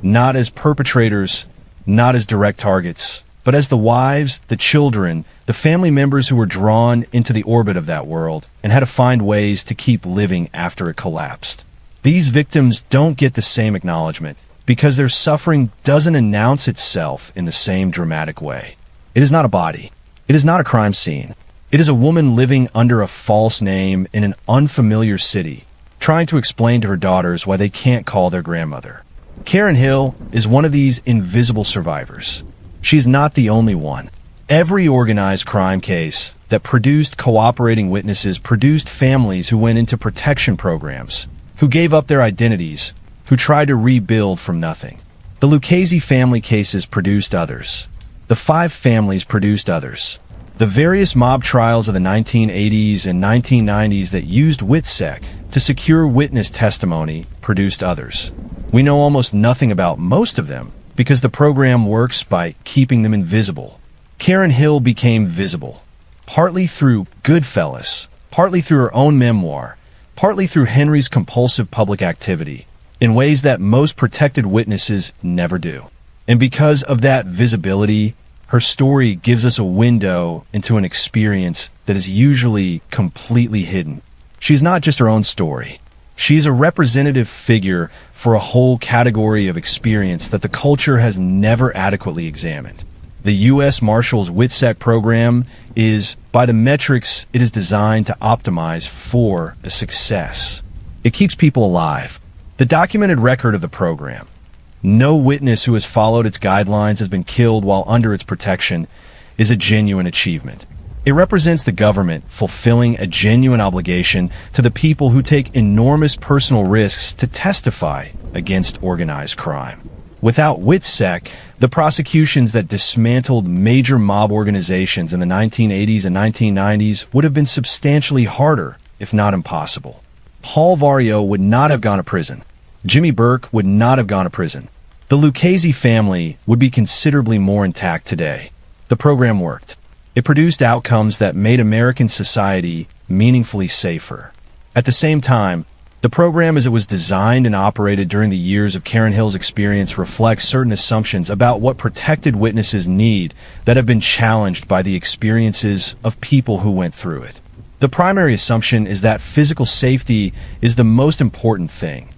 not as perpetrators, not as direct targets, but as the wives, the children, the family members who were drawn into the orbit of that world and had to find ways to keep living after it collapsed. These victims don't get the same acknowledgement because their suffering doesn't announce itself in the same dramatic way. It is not a body. It is not a crime scene. It is a woman living under a false name in an unfamiliar city, trying to explain to her daughters why they can't call their grandmother. Karen Hill is one of these invisible survivors. She's not the only one. Every organized crime case that produced cooperating witnesses produced families who went into protection programs, who gave up their identities, who tried to rebuild from nothing. The Lucchese family cases produced others. The 5 families produced others. The various mob trials of the 1980s and 1990s that used WITSEC to secure witness testimony produced others. We know almost nothing about most of them because the program works by keeping them invisible. Karen Hill became visible, partly through Goodfellas, partly through her own memoir, partly through Henry's compulsive public activity, in ways that most protected witnesses never do. And because of that visibility, her story gives us a window into an experience that is usually completely hidden. She's not just her own story. She is a representative figure for a whole category of experience that the culture has never adequately examined. The U.S. Marshals WITSEC program is, by the metrics it is designed to optimize for, a success. It keeps people alive. The documented record of the program. No witness who has followed its guidelines has been killed while under its protection is a genuine achievement. It represents the government fulfilling a genuine obligation to the people who take enormous personal risks to testify against organized crime. Without WITSEC, the prosecutions that dismantled major mob organizations in the 1980s and 1990s would have been substantially harder, if not impossible. Paul Vario would not have gone to prison. Jimmy Burke would not have gone to prison. The Lucchese family would be considerably more intact today. The program worked. It produced outcomes that made American society meaningfully safer. At the same time, the program as it was designed and operated during the years of Karen Hill's experience reflects certain assumptions about what protected witnesses need that have been challenged by the experiences of people who went through it. The primary assumption is that physical safety is the most important thing,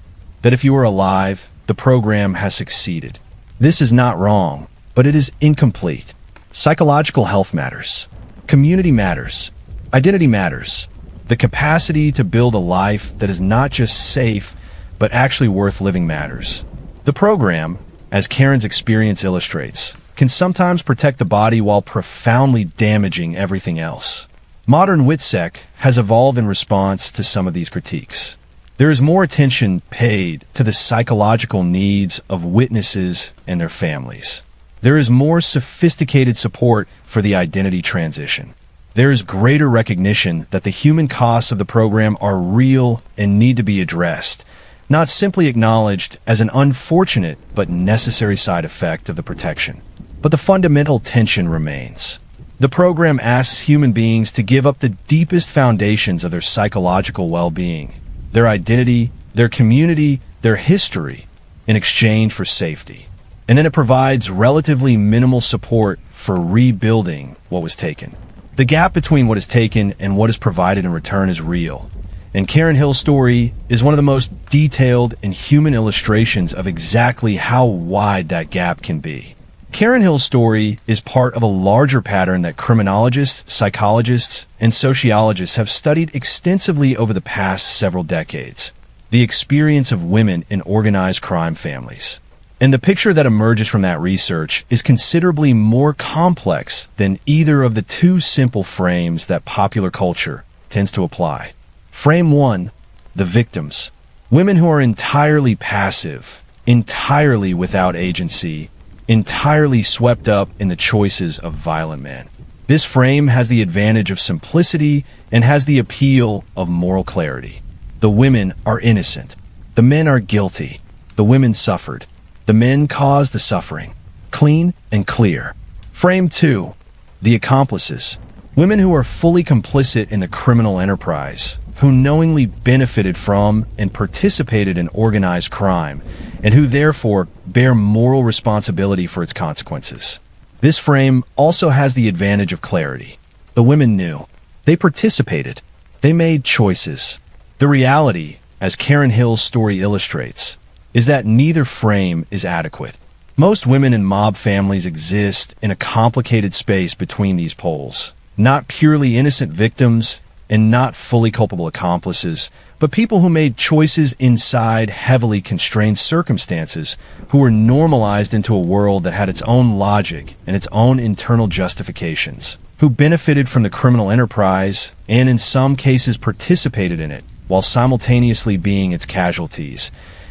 that if you are alive, the program has succeeded. This is not wrong, but it is incomplete. Psychological health matters. Community matters. Identity matters. The capacity to build a life that is not just safe, but actually worth living matters. The program, as Karen's experience illustrates, can sometimes protect the body while profoundly damaging everything else. Modern WITSEC has evolved in response to some of these critiques. There is more attention paid to the psychological needs of witnesses and their families. There is more sophisticated support for the identity transition. There is greater recognition that the human costs of the program are real and need to be addressed, not simply acknowledged as an unfortunate but necessary side effect of the protection. But the fundamental tension remains. The program asks human beings to give up the deepest foundations of their psychological well-being, their identity, their community, their history, in exchange for safety. And then it provides relatively minimal support for rebuilding what was taken. The gap between what is taken and what is provided in return is real, and Karen Hill's story is one of the most detailed and human illustrations of exactly how wide that gap can be. Karen Hill's story is part of a larger pattern that criminologists, psychologists, and sociologists have studied extensively over the past several decades: the experience of women in organized crime families. And the picture that emerges from that research is considerably more complex than either of the two simple frames that popular culture tends to apply. Frame 1, the victims. Women who are entirely passive, entirely without agency, entirely swept up in the choices of violent men. This frame has the advantage of simplicity and has the appeal of moral clarity. The women are innocent. The men are guilty. The women suffered. The men caused the suffering. Clean and clear. Frame 2. The accomplices. Women who are fully complicit in the criminal enterprise, who knowingly benefited from and participated in organized crime, and who therefore bear moral responsibility for its consequences. This frame also has the advantage of clarity. The women knew. They participated. They made choices. The reality, as Karen Hill's story illustrates, is that neither frame is adequate. Most women in mob families exist in a complicated space between these poles. Not purely innocent victims and not fully culpable accomplices, but people who made choices inside heavily constrained circumstances, who were normalized into a world that had its own logic and its own internal justifications, who benefited from the criminal enterprise and in some cases participated in it, while simultaneously being its casualties,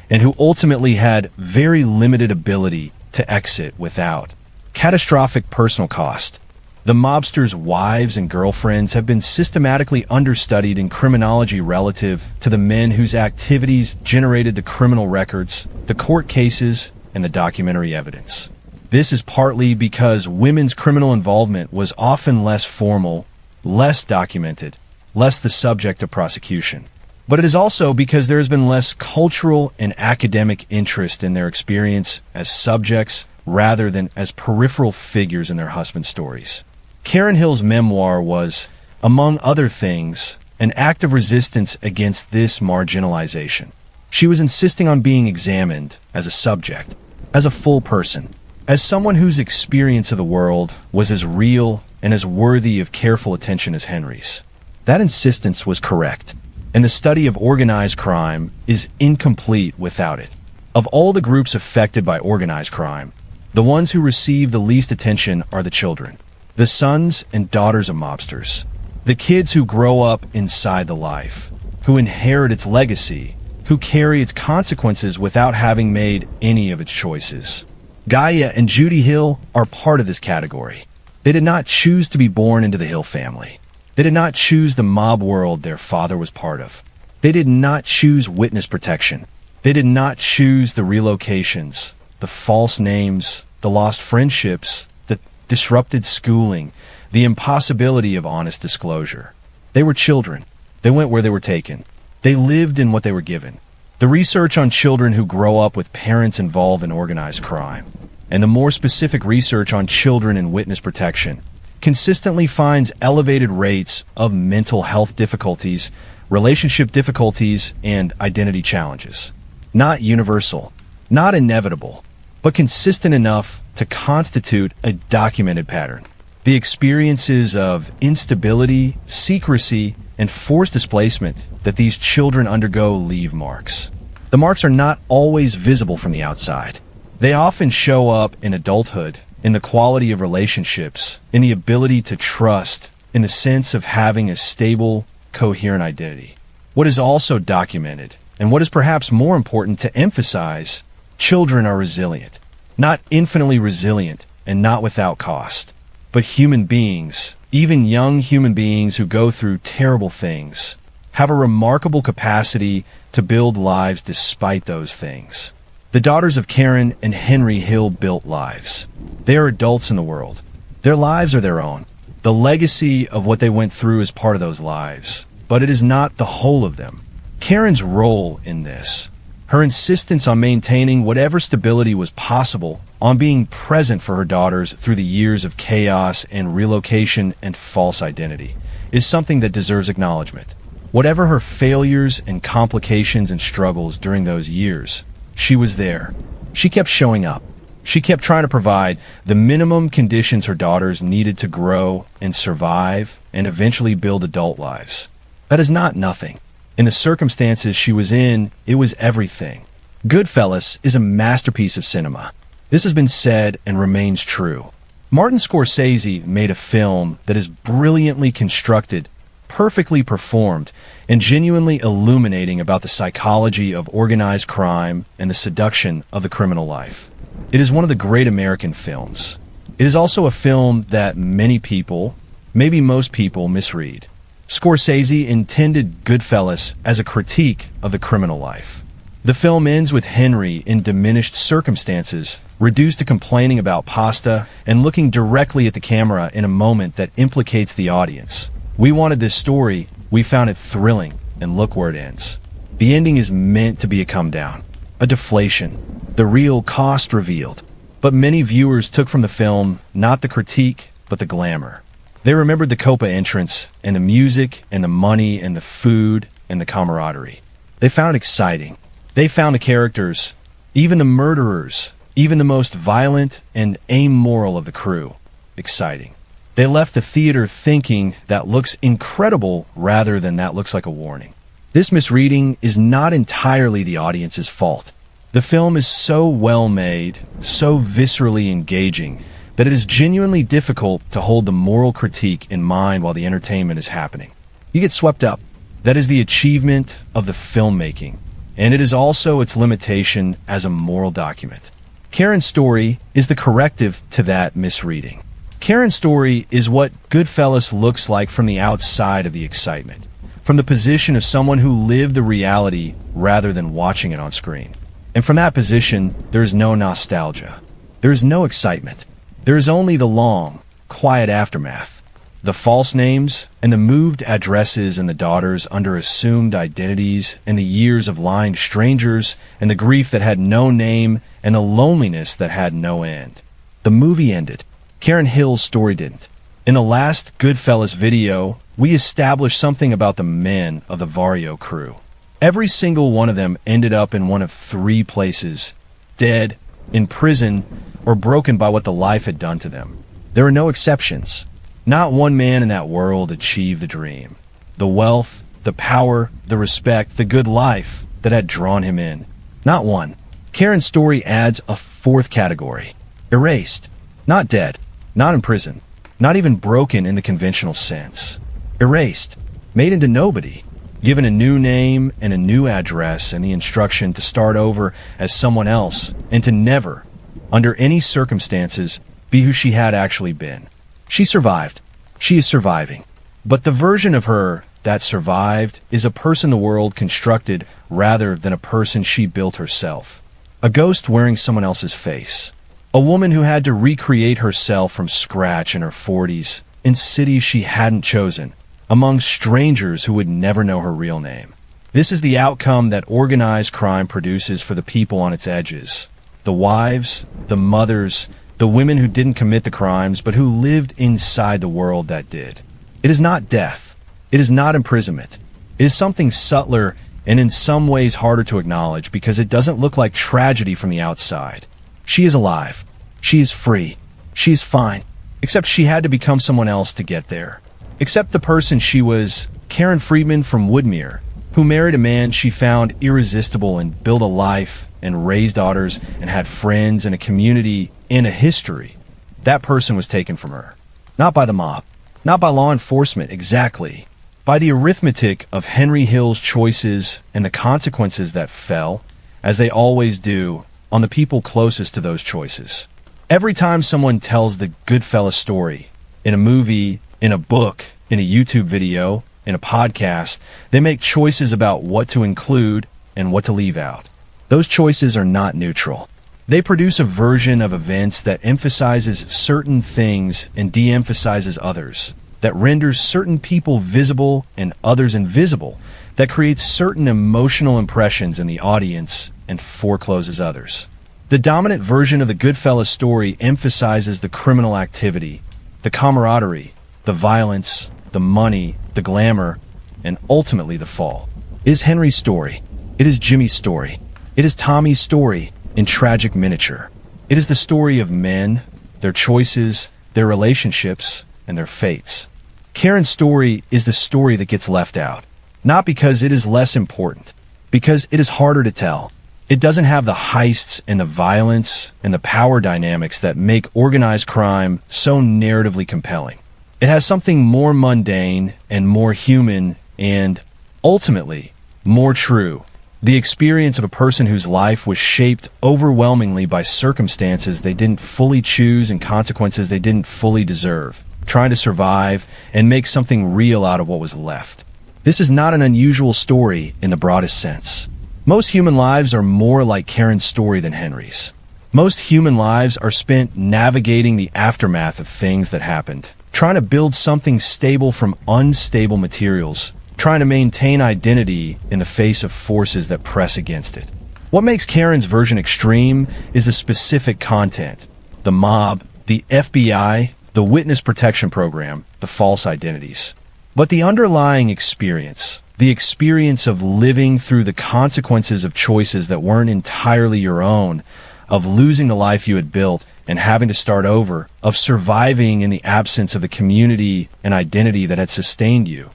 and who ultimately had very limited ability to exit without catastrophic personal cost. The mobsters' wives and girlfriends have been systematically understudied in criminology relative to the men whose activities generated the criminal records, the court cases, and the documentary evidence. This is partly because women's criminal involvement was often less formal, less documented, less the subject of prosecution. But it is also because there has been less cultural and academic interest in their experience as subjects rather than as peripheral figures in their husband stories. Karen Hill's memoir was, among other things, an act of resistance against this marginalization. She was insisting on being examined as a subject, as a full person, as someone whose experience of the world was as real and as worthy of careful attention as Henry's. That insistence was correct, and the study of organized crime is incomplete without it. Of all the groups affected by organized crime, the ones who receive the least attention are the children, the sons and daughters of mobsters, the kids who grow up inside the life, who inherit its legacy, who carry its consequences without having made any of its choices. Gaia and Judy Hill are part of this category. They did not choose to be born into the Hill family. They did not choose the mob world their father was part of. They did not choose witness protection. They did not choose the relocations, the false names, the lost friendships, the disrupted schooling, the impossibility of honest disclosure. They were children. They went where they were taken. They lived in what they were given. The research on children who grow up with parents involved in organized crime, and the more specific research on children in witness protection, consistently finds elevated rates of mental health difficulties, relationship difficulties, and identity challenges. Not universal, not inevitable, but consistent enough to constitute a documented pattern. The experiences of instability, secrecy, and forced displacement that these children undergo leave marks. The marks are not always visible from the outside. They often show up in adulthood, in the quality of relationships, in the ability to trust, in the sense of having a stable, coherent identity. What is also documented, and what is perhaps more important to emphasize, children are resilient. Not infinitely resilient and not without cost, but human beings, even young human beings who go through terrible things, have a remarkable capacity to build lives despite those things. The daughters of Karen and Henry Hill built lives. They are adults in the world. Their lives are their own. The legacy of what they went through is part of those lives, but it is not the whole of them. Karen's role in this, her insistence on maintaining whatever stability was possible, on being present for her daughters through the years of chaos and relocation and false identity, is something that deserves acknowledgement. Whatever her failures and complications and struggles during those years, she was there. She kept showing up. She kept trying to provide the minimum conditions her daughters needed to grow and survive and eventually build adult lives. That is not nothing. In the circumstances she was in, it was everything. Goodfellas is a masterpiece of cinema. This has been said and remains true. Martin Scorsese made a film that is brilliantly constructed, perfectly performed, and genuinely illuminating about the psychology of organized crime and the seduction of the criminal life. It is one of the great American films. It is also a film that many people, maybe most people, misread. Scorsese intended Goodfellas as a critique of the criminal life. The film ends with Henry in diminished circumstances, reduced to complaining about pasta and looking directly at the camera in a moment that implicates the audience. We wanted this story, we found it thrilling, and look where it ends. The ending is meant to be a come down, a deflation, the real cost revealed. But many viewers took from the film not the critique, but the glamour. They remembered the Copa entrance, and the music, and the money, and the food, and the camaraderie. They found it exciting. They found the characters, even the murderers, even the most violent and amoral of the crew, exciting. They left the theater thinking that looks incredible rather than that looks like a warning. This misreading is not entirely the audience's fault. The film is so well made, so viscerally engaging, that it is genuinely difficult to hold the moral critique in mind while the entertainment is happening. You get swept up. That is the achievement of the filmmaking, and it is also its limitation as a moral document. Karen's story is the corrective to that misreading. Karen's story is what Goodfellas looks like from the outside of the excitement, from the position of someone who lived the reality rather than watching it on screen. And from that position, there is no nostalgia. There is no excitement. There is only the long, quiet aftermath, the false names and the moved addresses and the daughters under assumed identities and the years of lying to strangers and the grief that had no name and the loneliness that had no end. The movie ended. Karen Hill's story didn't. In the last Goodfellas video, we established something about the men of the Vario crew. Every single one of them ended up in one of three places: dead, in prison, or broken by what the life had done to them. There are no exceptions. Not one man in that world achieved the dream, the wealth, the power, the respect, the good life that had drawn him in. Not one. Karen's story adds a fourth category: erased. Not dead, not in prison, not even broken in the conventional sense. Erased, made into nobody, given a new name and a new address and the instruction to start over as someone else and to never, under any circumstances, be who she had actually been. She survived. She is surviving. But the version of her that survived is a person the world constructed rather than a person she built herself. A ghost wearing someone else's face. A woman who had to recreate herself from scratch in her 40s, in cities she hadn't chosen, among strangers who would never know her real name. This is the outcome that organized crime produces for the people on its edges. The wives, the mothers, the women who didn't commit the crimes but who lived inside the world that did. It is not death. It is not imprisonment. It is something subtler and in some ways harder to acknowledge because it doesn't look like tragedy from the outside. She is alive. She is free. She is fine. Except she had to become someone else to get there. Except the person she was, Karen Friedman from Woodmere, who married a man she found irresistible and built a life and raised daughters and had friends and a community and a history. That person was taken from her. Not by the mob. Not by law enforcement, exactly. By the arithmetic of Henry Hill's choices and the consequences that fell, as they always do, on the people closest to those choices. Every time someone tells the Goodfellas story, in a movie, in a book, in a YouTube video, in a podcast, they make choices about what to include and what to leave out. Those choices are not neutral. They produce a version of events that emphasizes certain things and de-emphasizes others, that renders certain people visible and others invisible, that creates certain emotional impressions in the audience and forecloses others. The dominant version of the Goodfellas story emphasizes the criminal activity, the camaraderie, the violence, the money, the glamour, and ultimately the fall. It is Henry's story. It is Jimmy's story. It is Tommy's story in tragic miniature. It is the story of men, their choices, their relationships, and their fates. Karen's story is the story that gets left out. Not because it is less important, because it is harder to tell. It doesn't have the heists and the violence and the power dynamics that make organized crime so narratively compelling. It has something more mundane and more human and, ultimately, more true. The experience of a person whose life was shaped overwhelmingly by circumstances they didn't fully choose and consequences they didn't fully deserve, trying to survive and make something real out of what was left. This is not an unusual story in the broadest sense. Most human lives are more like Karen's story than Henry's. Most human lives are spent navigating the aftermath of things that happened, trying to build something stable from unstable materials, trying to maintain identity in the face of forces that press against it. What makes Karen's version extreme is the specific content: the mob, the FBI, the witness protection program, the false identities. But the underlying experience, the experience of living through the consequences of choices that weren't entirely your own, of losing the life you had built and having to start over, of surviving in the absence of the community and identity that had sustained you.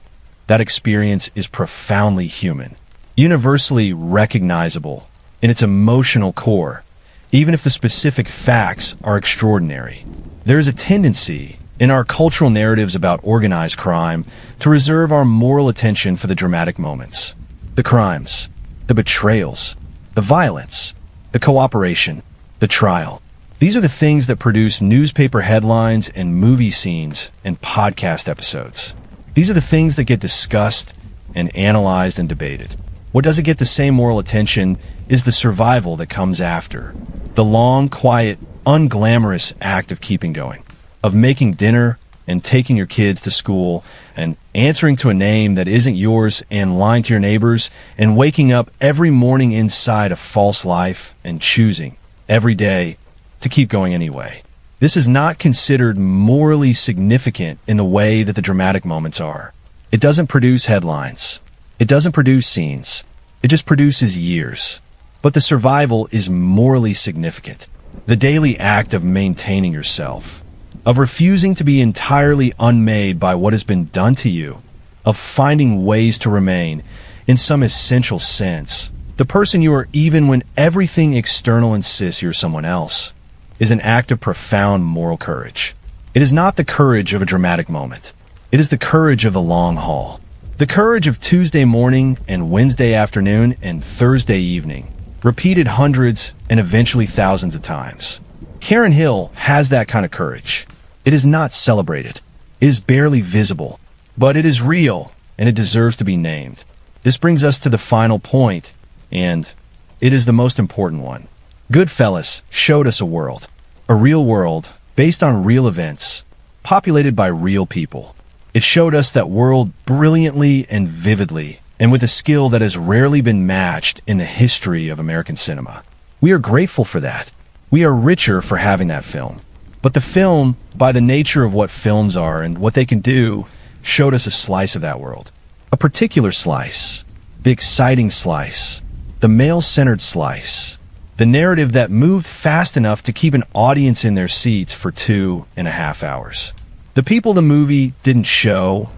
That experience is profoundly human, universally recognizable in its emotional core, even if the specific facts are extraordinary. There is a tendency in our cultural narratives about organized crime to reserve our moral attention for the dramatic moments, the crimes, the betrayals, the violence, the cooperation, the trial. These are the things that produce newspaper headlines and movie scenes and podcast episodes. These are the things that get discussed and analyzed and debated. What doesn't get the same moral attention is the survival that comes after. The long, quiet, unglamorous act of keeping going, of making dinner and taking your kids to school and answering to a name that isn't yours and lying to your neighbors and waking up every morning inside a false life and choosing every day to keep going anyway. This is not considered morally significant in the way that the dramatic moments are. It doesn't produce headlines. It doesn't produce scenes. It just produces years. But the survival is morally significant. The daily act of maintaining yourself, of refusing to be entirely unmade by what has been done to you, of finding ways to remain, in some essential sense, the person you are even when everything external insists you're someone else, is an act of profound moral courage. It is not the courage of a dramatic moment. It is the courage of the long haul. The courage of Tuesday morning and Wednesday afternoon and Thursday evening, repeated hundreds and eventually thousands of times. Karen Hill has that kind of courage. It is not celebrated. It is barely visible. But it is real, and it deserves to be named. This brings us to the final point, and it is the most important one. Goodfellas showed us a world. A real world, based on real events, populated by real people. It showed us that world brilliantly and vividly, and with a skill that has rarely been matched in the history of American cinema. We are grateful for that. We are richer for having that film. But the film, by the nature of what films are and what they can do, showed us a slice of that world. A particular slice. The exciting slice. The male-centered slice. The narrative that moved fast enough to keep an audience in their seats for 2.5 hours. The people the movie didn't show,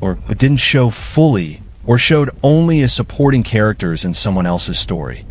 or didn't show fully, or showed only as supporting characters in someone else's story,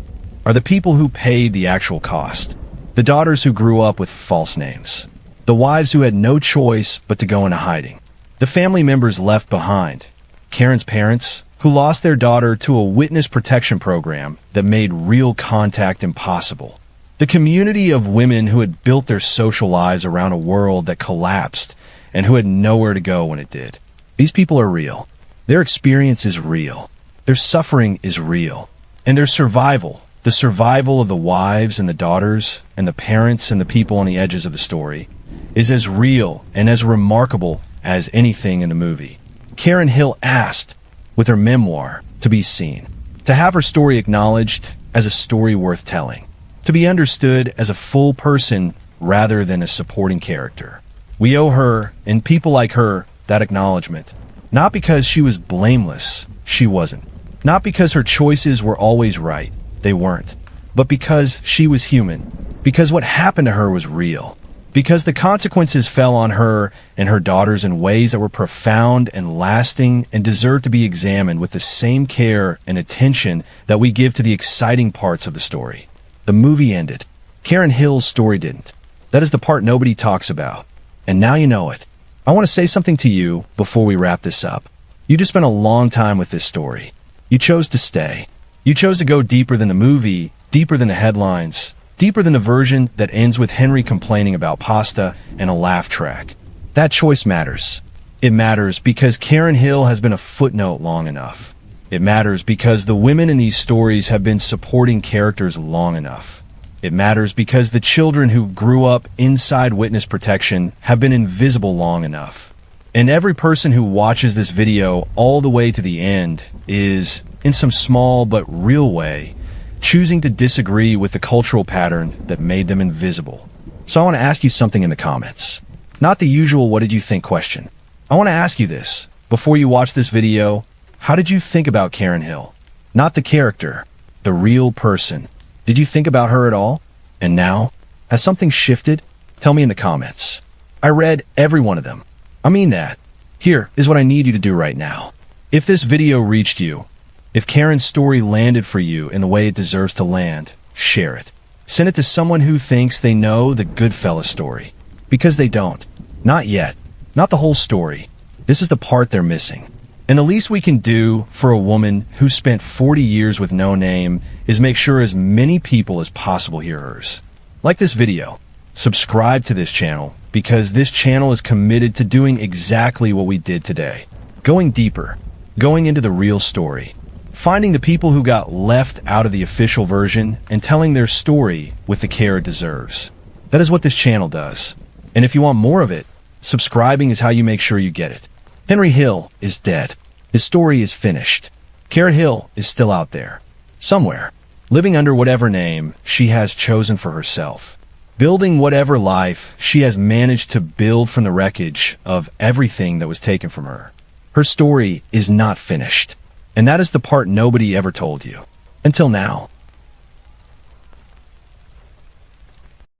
are the people who paid the actual cost. The daughters who grew up with false names. The wives who had no choice but to go into hiding. The family members left behind. Karen's parents, who lost their daughter to a witness protection program that made real contact impossible. The community of women who had built their social lives around a world that collapsed and who had nowhere to go when it did. These people are real. Their experience is real. Their suffering is real. And their survival, the survival of the wives and the daughters and the parents and the people on the edges of the story, is as real and as remarkable as anything in the movie. Karen Hill asked, with her memoir, to be seen, to have her story acknowledged as a story worth telling, to be understood as a full person rather than a supporting character. We owe her, and people like her, that acknowledgement. Not because she was blameless, she wasn't. Not because her choices were always right, they weren't. But because she was human. Because what happened to her was real. Because the consequences fell on her and her daughters in ways that were profound and lasting and deserve to be examined with the same care and attention that we give to the exciting parts of the story. The movie ended. Karen Hill's story didn't. That is the part nobody talks about. And now you know it. I want to say something to you before we wrap this up. You just spent a long time with this story. You chose to stay. You chose to go deeper than the movie, deeper than the headlines, deeper than the version that ends with Henry complaining about pasta and a laugh track. That choice matters. It matters because Karen Hill has been a footnote long enough. It matters because the women in these stories have been supporting characters long enough. It matters because the children who grew up inside witness protection have been invisible long enough. And every person who watches this video all the way to the end is, in some small but real way, choosing to disagree with the cultural pattern that made them invisible. So I want to ask you something in the comments. Not the usual "what did you think" question. I want to ask you this. Before you watch this video, how did you think about Karen Hill? Not the character, the real person. Did you think about her at all? And now, has something shifted? Tell me in the comments. I read every one of them. I mean that. Here is what I need you to do right now. If this video reached you, if Karen's story landed for you in the way it deserves to land, share it. Send it to someone who thinks they know the Goodfellas story. Because they don't. Not yet. Not the whole story. This is the part they're missing. And the least we can do for a woman who spent 40 years with no name is make sure as many people as possible hear hers. Like this video. subscribe to this channel because this channel is committed to doing exactly what we did today. Going deeper, going into the real story, finding the people who got left out of the official version and telling their story with the care it deserves. That is what this channel does. And if you want more of it, subscribing is how you make sure you get it. Henry Hill is dead. His story is finished. Karen Hill is still out there, somewhere, living under whatever name she has chosen for herself, building whatever life she has managed to build from the wreckage of everything that was taken from her. Her story is not finished, and that is the part nobody ever told you. Until now.